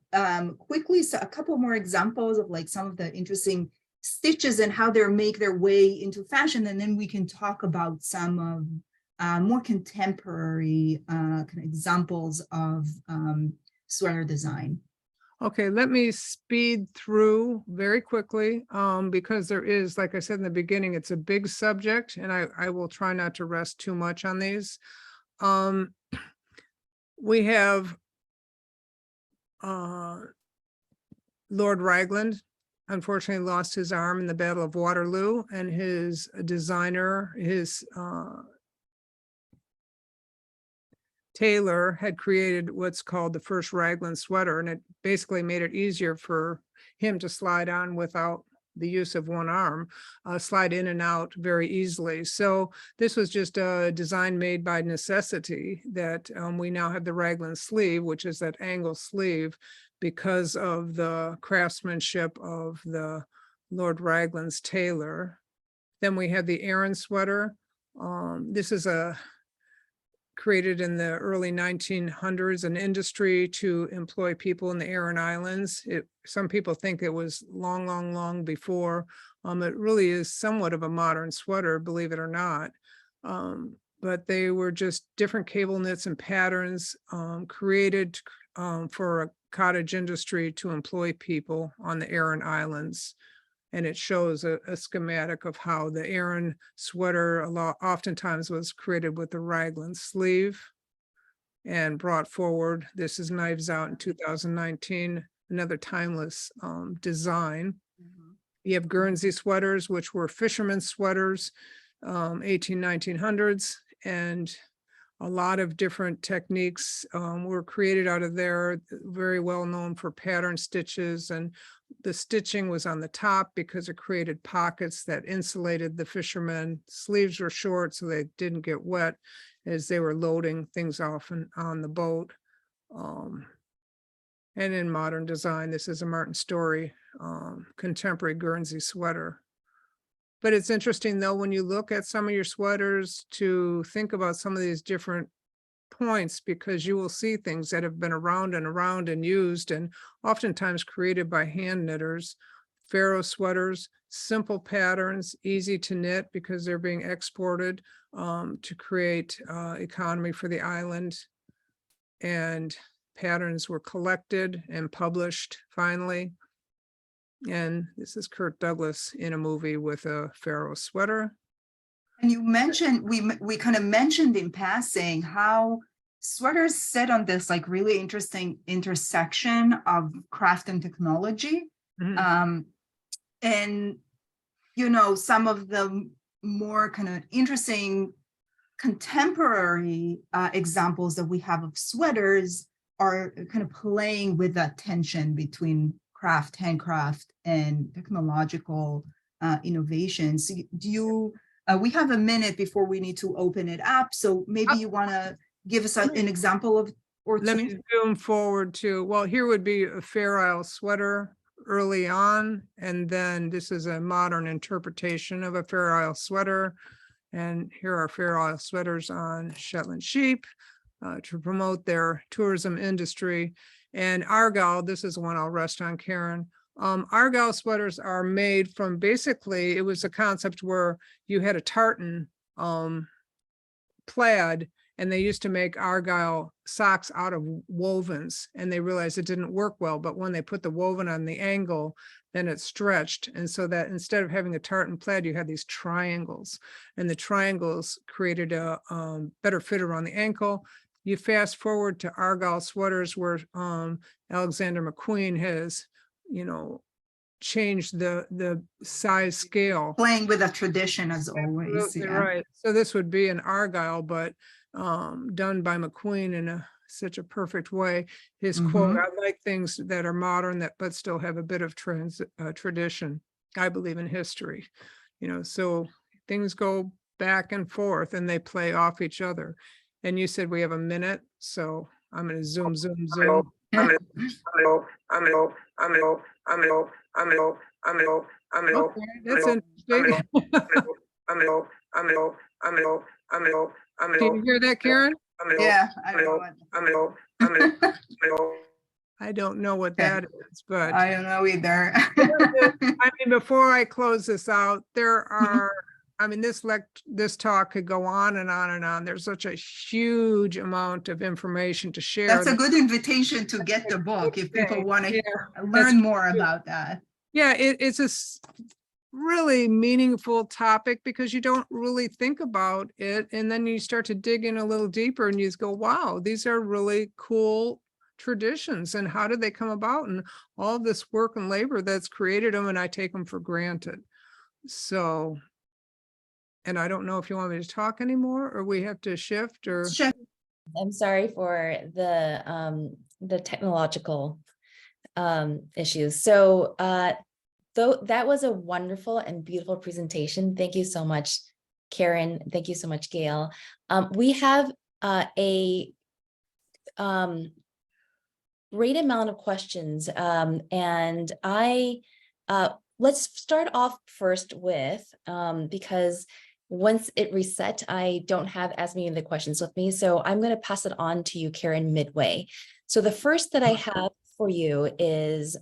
quickly, so a couple more examples of like some of the interesting stitches and how they make their way into fashion, and then we can talk about some of more contemporary kind of examples of sweater design. Okay, let me speed through very quickly because there is, like I said in the beginning, it's a big subject, and I will try not to rest too much on these. We have Lord Ragland unfortunately lost his arm in the Battle of Waterloo, and his designer, his tailor, had created what's called the first Raglan sweater, and it basically made it easier for him to slide on without the use of one arm, slide in and out very easily. So this was just a design made by necessity, that we now have the Raglan sleeve, which is that angle sleeve, because of the craftsmanship of the Lord Raglan's tailor. Then we have the Aran sweater. This is created in the early 1900s, an industry to employ people in the Aran Islands. Some people think it was long before. It really is somewhat of a modern sweater, believe it or not. But they were just different cable knits and patterns created for a cottage industry to employ people on the Aran Islands. And it shows a schematic of how the Aran sweater oftentimes was created with the Raglan sleeve and brought forward. This is Knives Out in 2019, another timeless design. You have Guernsey sweaters, which were fishermen's sweaters, 1900s, and a lot of different techniques were created out of there, very well known for pattern stitches, and the stitching was on the top because it created pockets that insulated the fishermen. Sleeves were short, so they didn't get wet as they were loading things off on the boat. And in modern design, this is a Martin Story contemporary Guernsey sweater. But it's interesting, though, when you look at some of your sweaters, to think about some of these different points, because you will see things that have been around and used, and oftentimes created by hand knitters. Pharaoh sweaters, simple patterns, easy to knit because they're being exported to create economy for the island. And patterns were collected and published finally. And this is Kirk Douglas in a movie with a Pharaoh sweater. And you mentioned, we kind of mentioned in passing how sweaters sit on this like really interesting intersection of craft and technology. And, you know, some of the more kind of interesting contemporary examples that we have of sweaters are kind of playing with that tension between craft, handcraft, and technological innovations. Do you, we have a minute before we need to open it up, so maybe you want to give us an example of or two? Let me zoom forward to, well, here would be a Fair Isle sweater early on, and then this is a modern interpretation of a Fair Isle sweater. And here are Fair Isle sweaters on Shetland sheep to promote their tourism industry. And Argyle, this is one I'll rest on, Keren. Argyle sweaters are made from, basically, it was a concept where you had a tartan plaid, and they used to make Argyle socks out of wovens, and they realized it didn't work well. But when they put the woven on the angle, then it stretched. And so that instead of having a tartan plaid, you had these triangles, and the triangles created a better fit around the ankle. You fast forward to Argyle sweaters, where Alexander McQueen has, you know, changed the size scale. Playing with a tradition as always. Absolutely right. So this would be an Argyle, but done by McQueen in such a perfect way. His quote, "I like things that are modern but still have a bit of tradition. I believe in history." You know, so things go back and forth and they play off each other. And you said we have a minute, so I'm going to zoom. Okay, that's interesting. Can you hear that, Keren? Yeah, I don't know what that is, but I don't know either. I mean, before I close this out, there are, I mean, this talk could go on and on and on. There's such a huge amount of information to share. That's a good invitation to get the book if people want to learn more about that. Yeah, it's a really meaningful topic because you don't really think about it. And then you start to dig in a little deeper and you just go, wow, these are really cool traditions. And how did they come about? And all this work and labor that's created them, and I take them for granted. So, and I don't know if you want me to talk anymore or we have to shift or. I'm sorry for the technological issues. So though that was a wonderful and beautiful presentation. Thank you so much, Keren. Thank you so much, Gail. We have a great amount of questions, and let's start off first with because once it reset, I don't have as many of the questions with me, so I'm going to pass it on to you, Keren, midway. So the first that I have for you is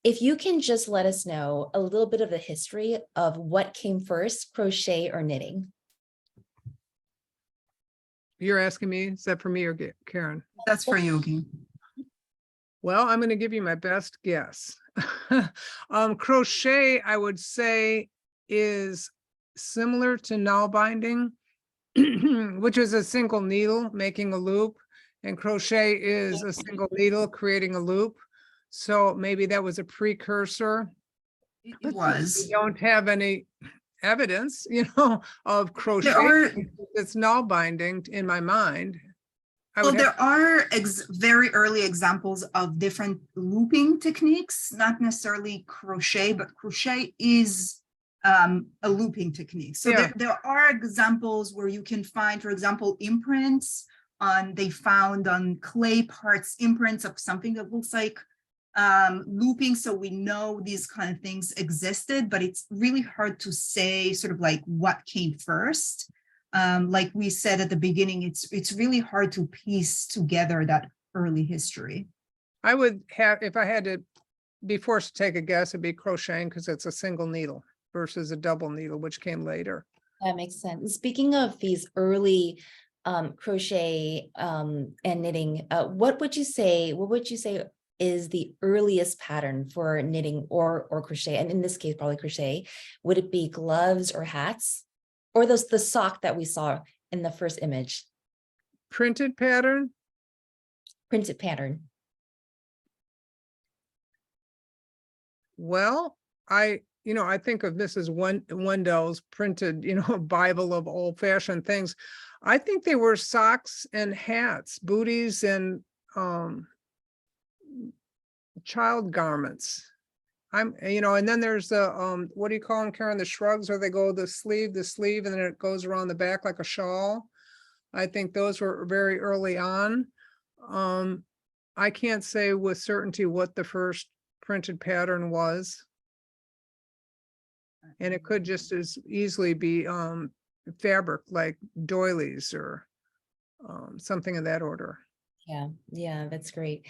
if you can just let us know a little bit of the history of what came first, crochet or knitting. You're asking me, is that for me or Keren? That's for you, Gail. Well, I'm going to give you my best guess. Crochet, I would say, is similar to knot binding, which is a single needle making a loop, and crochet is a single needle creating a loop. So maybe that was a precursor. It was. We don't have any evidence, of crochet. It's knot binding in my mind. Well, there are very early examples of different looping techniques, not necessarily crochet, but crochet is a looping technique. So there are examples where you can find, for example, imprints they found on clay parts, imprints of something that looks like looping. So we know these kind of things existed, but it's really hard to say sort of like what came first. Like we said at the beginning, it's really hard to piece together that early history. I would have, if I had to be forced to take a guess, it'd be crocheting because it's a single needle versus a double needle, which came later. That makes sense. Speaking of these early crochet and knitting, what would you say is the earliest pattern for knitting or crochet? And in this case, probably crochet. Would it be gloves or hats? Or the sock that we saw in the first image? Printed pattern? Printed pattern. Well, I think of Mrs. Wendell's printed, Bible of old-fashioned things. I think they were socks and hats, booties and child garments. And then there's the what do you call them, Keren? The shrugs, or they go the sleeve, and then it goes around the back like a shawl. I think those were very early on. I can't say with certainty what the first printed pattern was. And it could just as easily be fabric like doilies or something in that order. Yeah, that's great.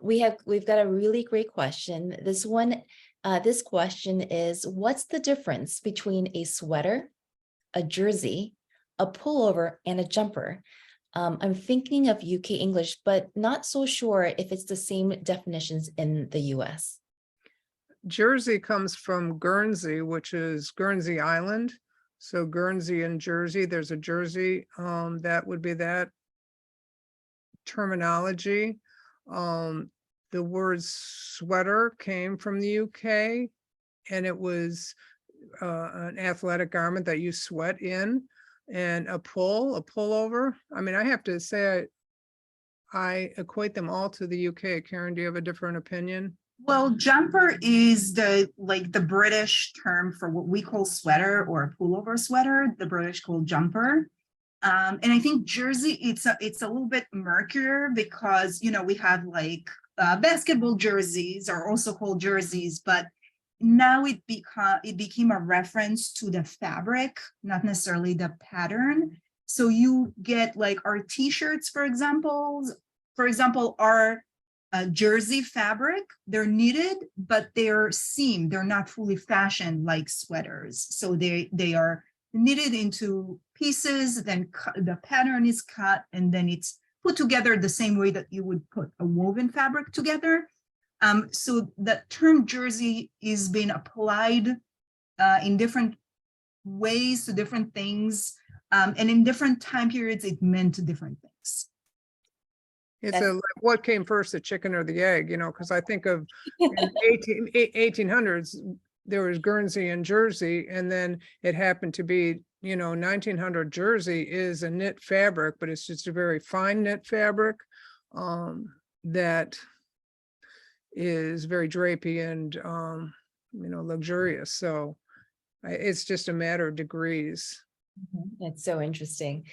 We've got a really great question. This question is, what's the difference between a sweater, a jersey, a pullover, and a jumper? I'm thinking of UK English, but not so sure if it's the same definitions in the US. Jersey comes from Guernsey, which is Guernsey Island. So Guernsey and Jersey, there's a Jersey, that would be that terminology. The word sweater came from the UK, and it was an athletic garment that you sweat in, and a pullover. I mean, I have to say, I equate them all to the UK. Keren, do you have a different opinion? Well, jumper is the British term for what we call sweater or a pullover sweater. The British call jumper. And I think jersey, it's a little bit murkier because, we have basketball jerseys are also called jerseys, but now it became a reference to the fabric, not necessarily the pattern. So you get our t-shirts, for example, are jersey fabric. They're knitted, but they're seamed. They're not fully fashioned like sweaters. So they are knitted into pieces, then the pattern is cut, and then it's put together the same way that you would put a woven fabric together. So the term jersey is being applied in different ways to different things. And in different time periods, it meant different things. It's like what came first, the chicken or the egg, because I think of in 1800s, there was Guernsey and Jersey, and then it happened to be, 1900 Jersey is a knit fabric, but it's just a very fine knit fabric that is very drapey and, luxurious. So it's just a matter of degrees. That's so interesting.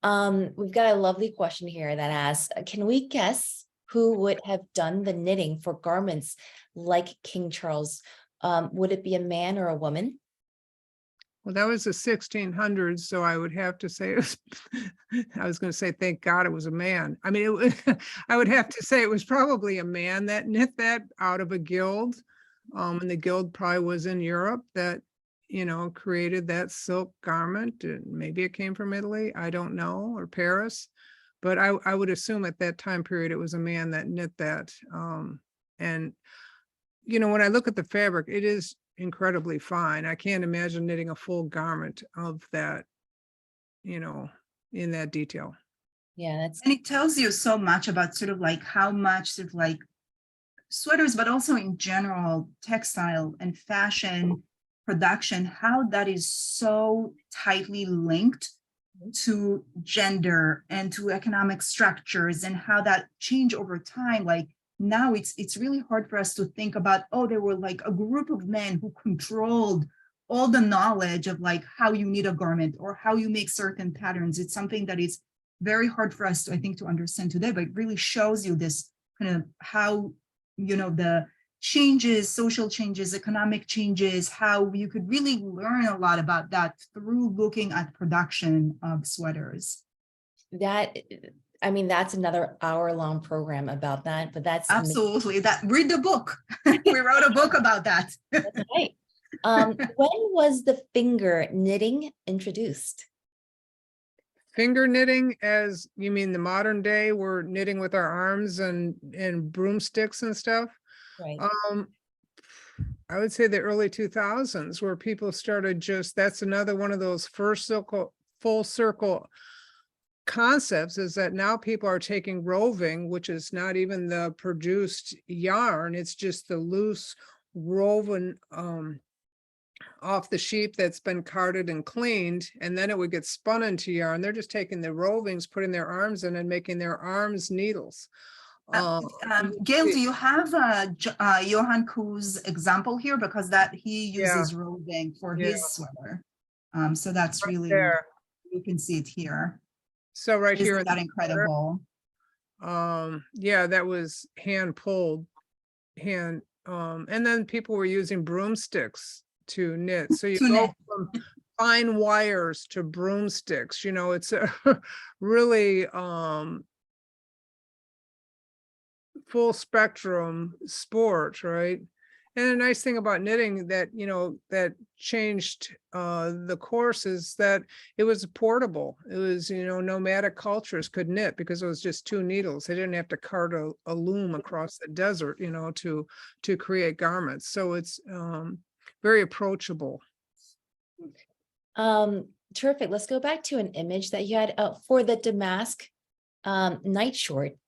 We've got a lovely question here that asks, can we guess who would have done the knitting for garments like King Charles? Would it be a man or a woman? Well, that was the 1600s, so I would have to say it was, I was going to say, thank God it was a man. I mean, I would have to say it was probably a man that knit that out of a guild. And the guild probably was in Europe that, created that silk garment. And maybe it came from Italy, I don't know, or Paris. But I would assume at that time period, it was a man that knit that. And, when I look at the fabric, it is incredibly fine. I can't imagine knitting a full garment of that, in that detail. Yeah, And it tells you so much about sort of like how much sort of like sweaters, but also in general, textile and fashion production, how that is so tightly linked to gender and to economic structures, and how that change over time. Like now it's really hard for us to think about, oh, there were like a group of men who controlled all the knowledge of like how you knit a garment or how you make certain patterns. It's something that is very hard for us to, I think, to understand today, but it really shows you this kind of how, the changes, social changes, economic changes, how you could really learn a lot about that through looking at production of sweaters. That's another hour-long program about that, but that's absolutely that. Read the book. We wrote a book about that. That's right. When was the finger knitting introduced? Finger knitting, as you mean the modern day, we're knitting with our arms and broomsticks and stuff. Right. I would say the early 2000s, where people started that's another one of those full circle concepts, is that now people are taking roving, which is not even the produced yarn, it's just the loose woven off the sheep that's been carded and cleaned, and then it would get spun into yarn. They're just taking the rovings, putting their arms in and making their arms needles. Gail, do you have Johan Kuh's example here? Because that he uses roving for his sweater. So that's right really there. You can see it here. So right Isn't here, that incredible? That was hand pulled, and then people were using broomsticks to knit. So you go from fine wires to broomsticks. It's a really full spectrum sport, right? And a nice thing about knitting that, that changed the course is that it was portable. It was, nomadic cultures could knit because it was just 2 needles. They didn't have to cart a loom across the desert, to create garments. So it's very approachable. Terrific. Let's go back to an image that you had for the damask nightshirt.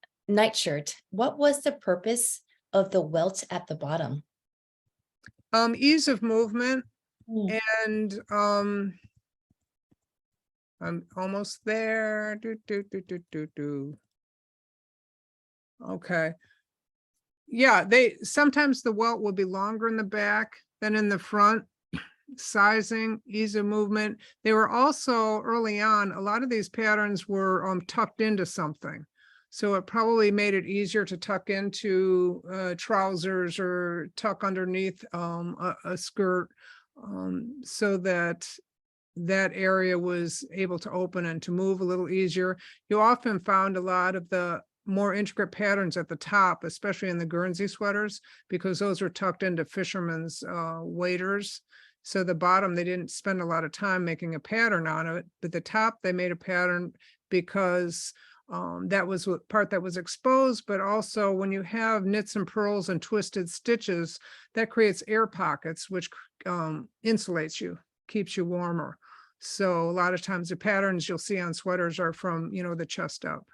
What was the purpose of the welt at the bottom? Ease of movement, and I'm almost there. Okay. Yeah, sometimes the welt will be longer in the back than in the front. Sizing, ease of movement. They were also early on, a lot of these patterns were tucked into something. So it probably made it easier to tuck into trousers or tuck underneath a skirt, so that area was able to open and to move a little easier. You often found a lot of the more intricate patterns at the top, especially in the Guernsey sweaters, because those were tucked into fishermen's waders. So the bottom, they didn't spend a lot of time making a pattern on it, but the top, they made a pattern because That was what part that was exposed, but also when you have knits and purls and twisted stitches, that creates air pockets, which insulates you, keeps you warmer. So a lot of times the patterns you'll see on sweaters are from, the chest up.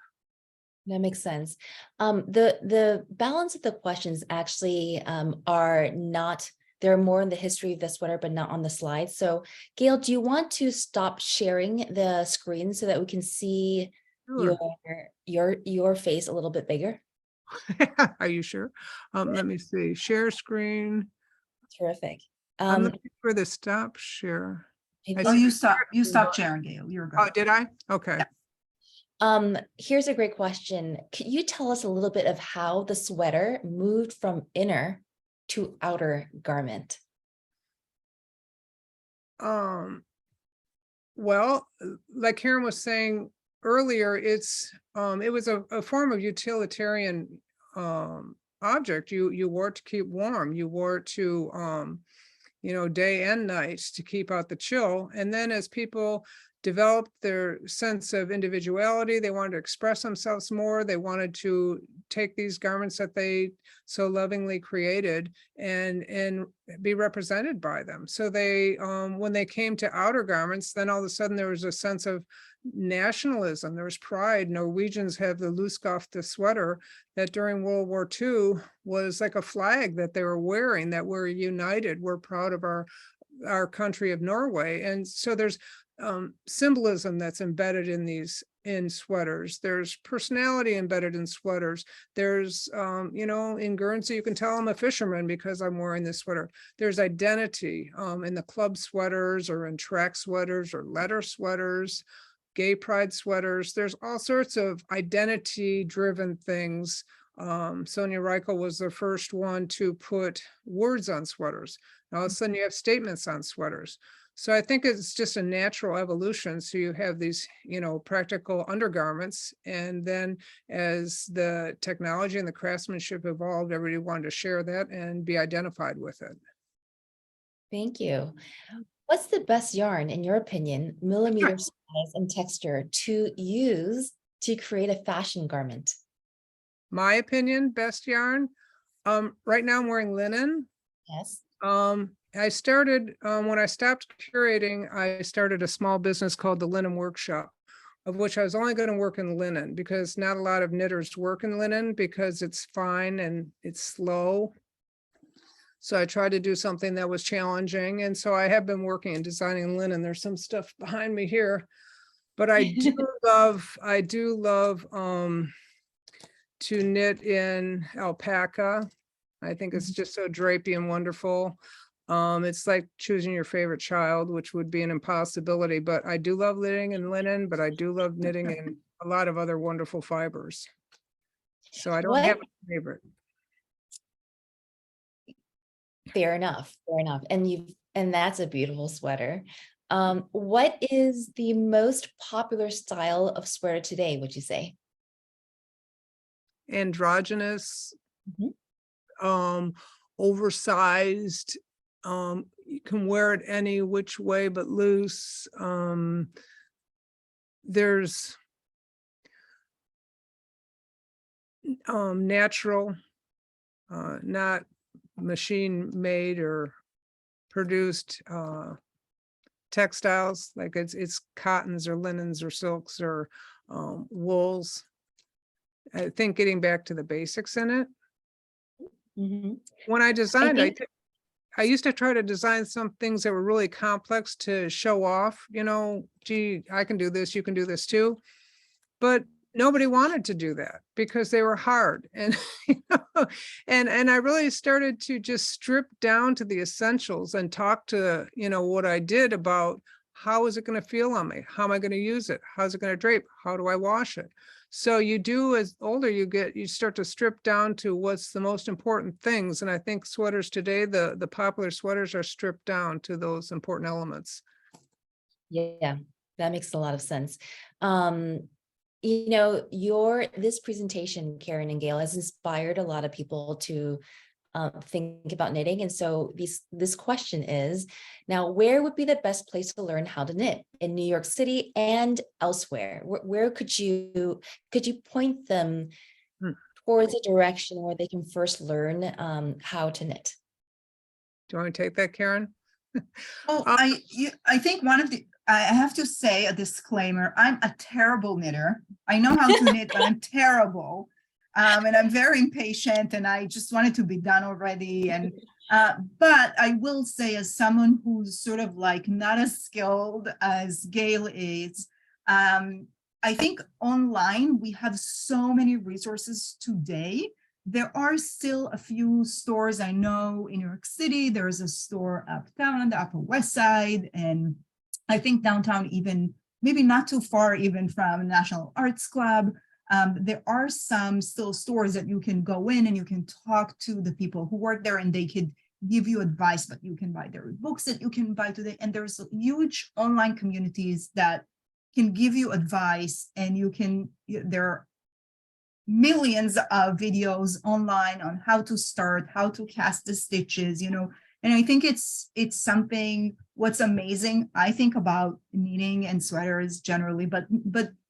That makes sense. The balance of the questions actually are not, they're more in the history of the sweater, but not on the slide. So Gail, do you want to stop sharing the screen so that we can see Sure. your face a little bit bigger? Are you sure? Let me see. Share screen. Terrific. I'm looking for the stop share. I Oh, think- you stopped sharing, Gail. You're good. Oh, did I? Okay. Yeah. Here's a great question. Could you tell us a little bit of how the sweater moved from inner to outer garment? Well, like Karen was saying earlier, it was a form of utilitarian object. You wore it to keep warm. You wore it to day and night to keep out the chill. And then as people developed their sense of individuality, they wanted to express themselves more. They wanted to take these garments that they so lovingly created and be represented by them. So they, when they came to outer garments, then all of a sudden there was a sense of nationalism. There was pride. Norwegians have the Luskofte sweater that during World War II was like a flag that they were wearing, that we're united. We're proud of our country of Norway. And so there's symbolism that's embedded in sweaters. There's personality embedded in sweaters. There's, in Guernsey, you can tell I'm a fisherman because I'm wearing this sweater. There's identity in the club sweaters or in track sweaters or letter sweaters, gay pride sweaters. There's all sorts of identity driven things. Sonia Reichel was the first one to put words on sweaters. All of a sudden you have statements on sweaters. So I think it's just a natural evolution. So you have these, practical undergarments. And then as the technology and the craftsmanship evolved, everybody wanted to share that and be identified with it. Thank you. What's the best yarn, in your opinion, millimeter size and texture to use to create a fashion garment? My opinion, best yarn. Right now I'm wearing linen. Yes. I started, when I stopped curating, I started a small business called the Linen Workshop, of which I was only going to work in linen because not a lot of knitters work in linen because it's fine and it's slow. So I tried to do something that was challenging. And so I have been working and designing linen. There's some stuff behind me here, but I do love to knit in alpaca. I think it's just so drapey and wonderful. It's like choosing your favorite child, which would be an impossibility, but I do love knitting in linen, but I do love knitting in a lot of other wonderful fibers. So I don't have a favorite. Fair enough. Fair enough. And that's a beautiful sweater. What is the most popular style of sweater today, would you say? Androgynous, Mhm. Oversized. You can wear it any which way but loose. There's natural, not machine made or produced textiles, like it's cottons or linens or silks or wools. I think getting back to the basics in it. Mhm. When I designed, think- I used to try to design some things that were really complex to show off, gee, I can do this, you can do this too. But nobody wanted to do that because they were hard. And, and I really started to just strip down to the essentials and talk to, what I did about how is it going to feel on me? How am I going to use it? How's it going to drape? How do I wash it? So you do, as older you get, you start to strip down to what's the most important things. And I think sweaters today, the popular sweaters are stripped down to those important elements. Yeah, that makes a lot of sense. This presentation, Keren and Gail, has inspired a lot of people to think about knitting. And so this question is, now, where would be the best place to learn how to knit in New York City and elsewhere? Where could you point them towards a direction where they can first learn how to knit? Do you want to take that, Keren? Oh, Um, I think I have to say a disclaimer. I'm a terrible knitter. I know how to knit, but I'm terrible. And I'm very impatient and I just want it to be done already. And, but I will say, as someone who's sort of like not as skilled as Gail is, I think online we have so many resources today. There are still a few stores I know in New York City. There's a store uptown on the Upper West Side, and I think downtown, even maybe not too far even from National Arts Club. There are some still stores that you can go in and you can talk to the people who work there and they could give you advice, but you can buy their books that you can buy today. And there's huge online communities that can give you advice, and you can, there are millions of videos online on how to start, how to cast the stitches, you know. And I think it's something, what's amazing, I think, about knitting and sweaters generally, but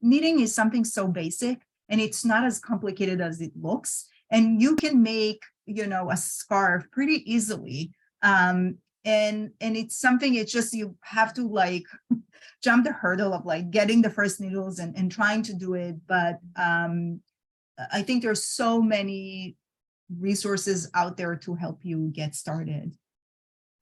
knitting is something so basic and it's not as complicated as it looks. And you can make, you know, a scarf pretty easily. And it's something, it's just, you have to like jump the hurdle of like getting the first needles and trying to do it. But I think there's so many resources out there to help you get started.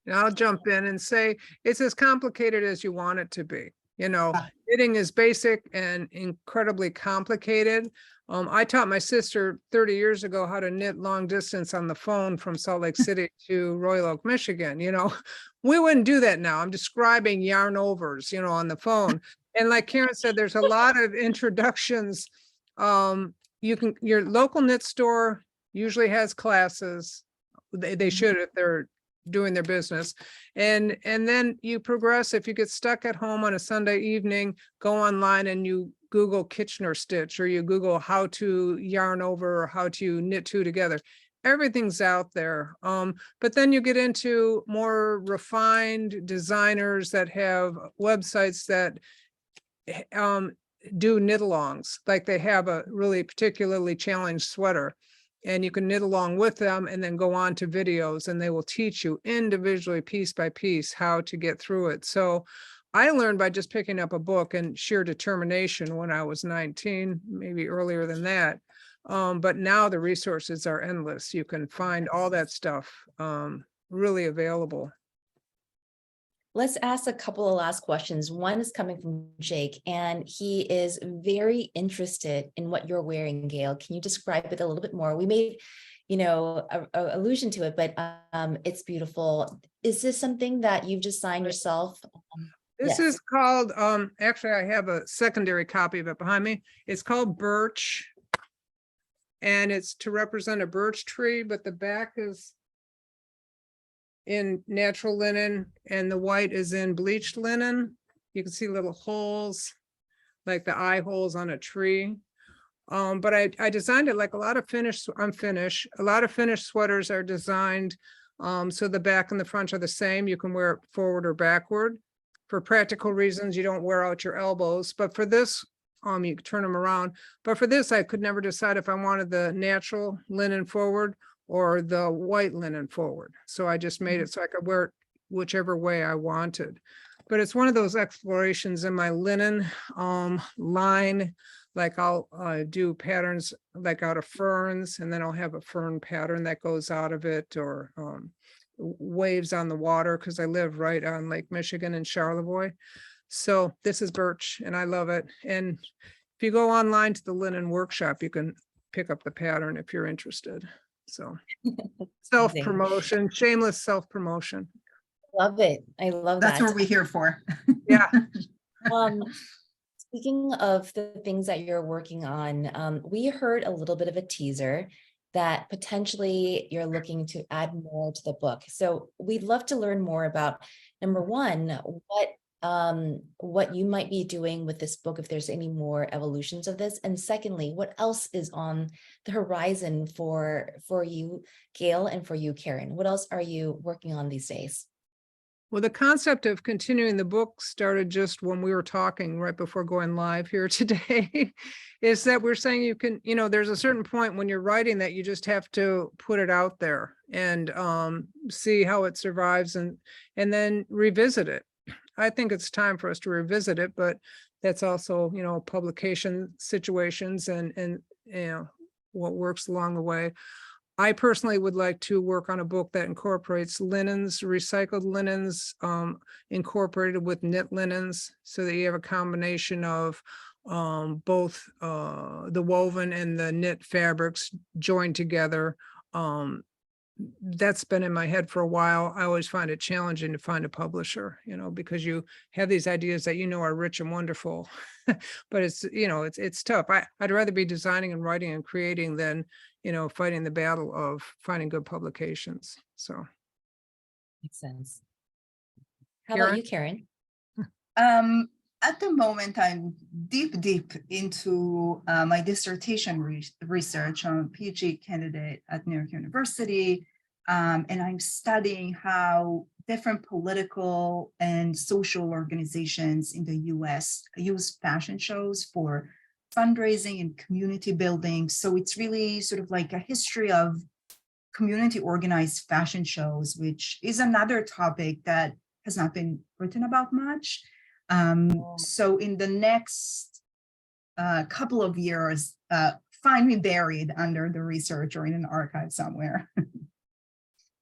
And I'll jump in and say it's as complicated as you want it to be. You know, knitting is basic and incredibly complicated. I taught my sister 30 years ago how to knit long distance on the phone from Salt Lake City to Royal Oak, Michigan. You know, we wouldn't do that now. I'm describing yarn overs, you know, on the phone. And like Keren said, there's a lot of introductions. Your local knit store usually has classes. They should, if they're doing their business. And then you progress. If you get stuck at home on a Sunday evening, go online and you Google Kitchener stitch, or you Google how to yarn over or how to knit two together. Everything's out there. But then you get into more refined designers that have websites that do knit alongs, like they have a really particularly challenged sweater, and you can knit along with them and then go on to videos, and they will teach you individually, piece by piece, how to get through it. So I learned by just picking up a book and sheer determination when I was 19, maybe earlier than that. But now the resources are endless. You can find all that stuff really available. Let's ask a couple of last questions. One is coming from Jake, and he is very interested in what you're wearing, Gail. Can you describe it a little bit more? We made, you know, a allusion to it, but it's beautiful. Is this something that you've designed yourself? This is called, actually, I have a secondary copy of it behind me. It's called Birch, and it's to represent a birch tree, but the back is in natural linen and the white is in bleached linen. You can see little holes, like the eye holes on a tree. But I designed it like a lot of Finnish, a lot of Finnish sweaters are designed so the back and the front are the same. You can wear it forward or backward. For practical reasons, you don't wear out your elbows, but for this, you can turn them around. But for this, I could never decide if I wanted the natural linen forward or the white linen forward. So I just made it so I could wear it whichever way I wanted. But it's one of those explorations in my linen line. Like I'll do patterns like out of ferns, and then I'll have a fern pattern that goes out of it, or waves on the water, because I live right on Lake Michigan in Charlevoix. So this is birch and I love it. And if you go online to the linen workshop, you can pick up the pattern if you're interested. So self-promotion, shameless self-promotion. Love it. I love that. That's what we're here for. Yeah. Speaking of the things that you're working on, we heard a little bit of a teaser that potentially you're looking to add more to the book. So we'd love to learn more about, number one, what what you might be doing with this book, if there's any more evolutions of this. And secondly, what else is on the horizon for you, Gail, and for you, Keren? What else are you working on these days? Well, the concept of continuing the book started just when we were talking right before going live here today. Is that we're saying you can, there's a certain point when you're writing that you just have to put it out there and see how it survives and then revisit it. I think it's time for us to revisit it, but that's also, publication situations and what works along the way. I personally would like to work on a book that incorporates linens, recycled linens, incorporated with knit linens, so that you have a combination of both the woven and the knit fabrics joined together. That's been in my head for a while. I always find it challenging to find a publisher, because you have these ideas that are rich and wonderful, but it's tough. I'd rather be designing and writing and creating than fighting the battle of finding good publications. So Makes sense. How about Keren? you, Keren? At the moment, I'm deep into my dissertation research. I'm a PhD candidate at New York University, and I'm studying how different political and social organizations in the US use fashion shows for fundraising and community building. So it's really sort of like a history of community organized fashion shows, which is another topic that has not been written about much. So in the next couple of years, find me buried under the research or in an archive somewhere.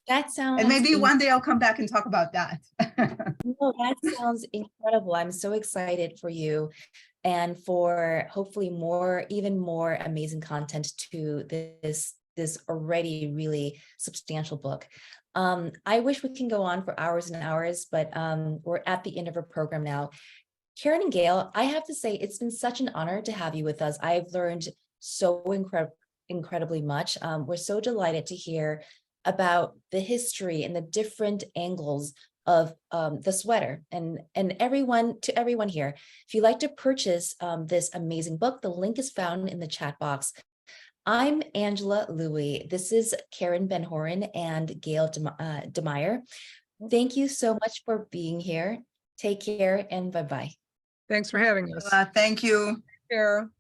That sounds And maybe one day I'll come back and talk about that. No, that sounds incredible. I'm so excited for you and for hopefully even more amazing content to this already really substantial book. I wish we can go on for hours and hours, but we're at the end of our program now. Keren and Gail, I have to say it's been such an honor to have you with us. I've learned so incredibly much. We're so delighted to hear about the history and the different angles of the sweater and everyone here. If you'd like to purchase this amazing book, the link is found in the chat box. I'm Angela Louie. This is Keren Ben-Horin and Gail DeMeyere. Thank you so much for being here. Take care and bye-bye. Thanks for having us. Thank you. Take care.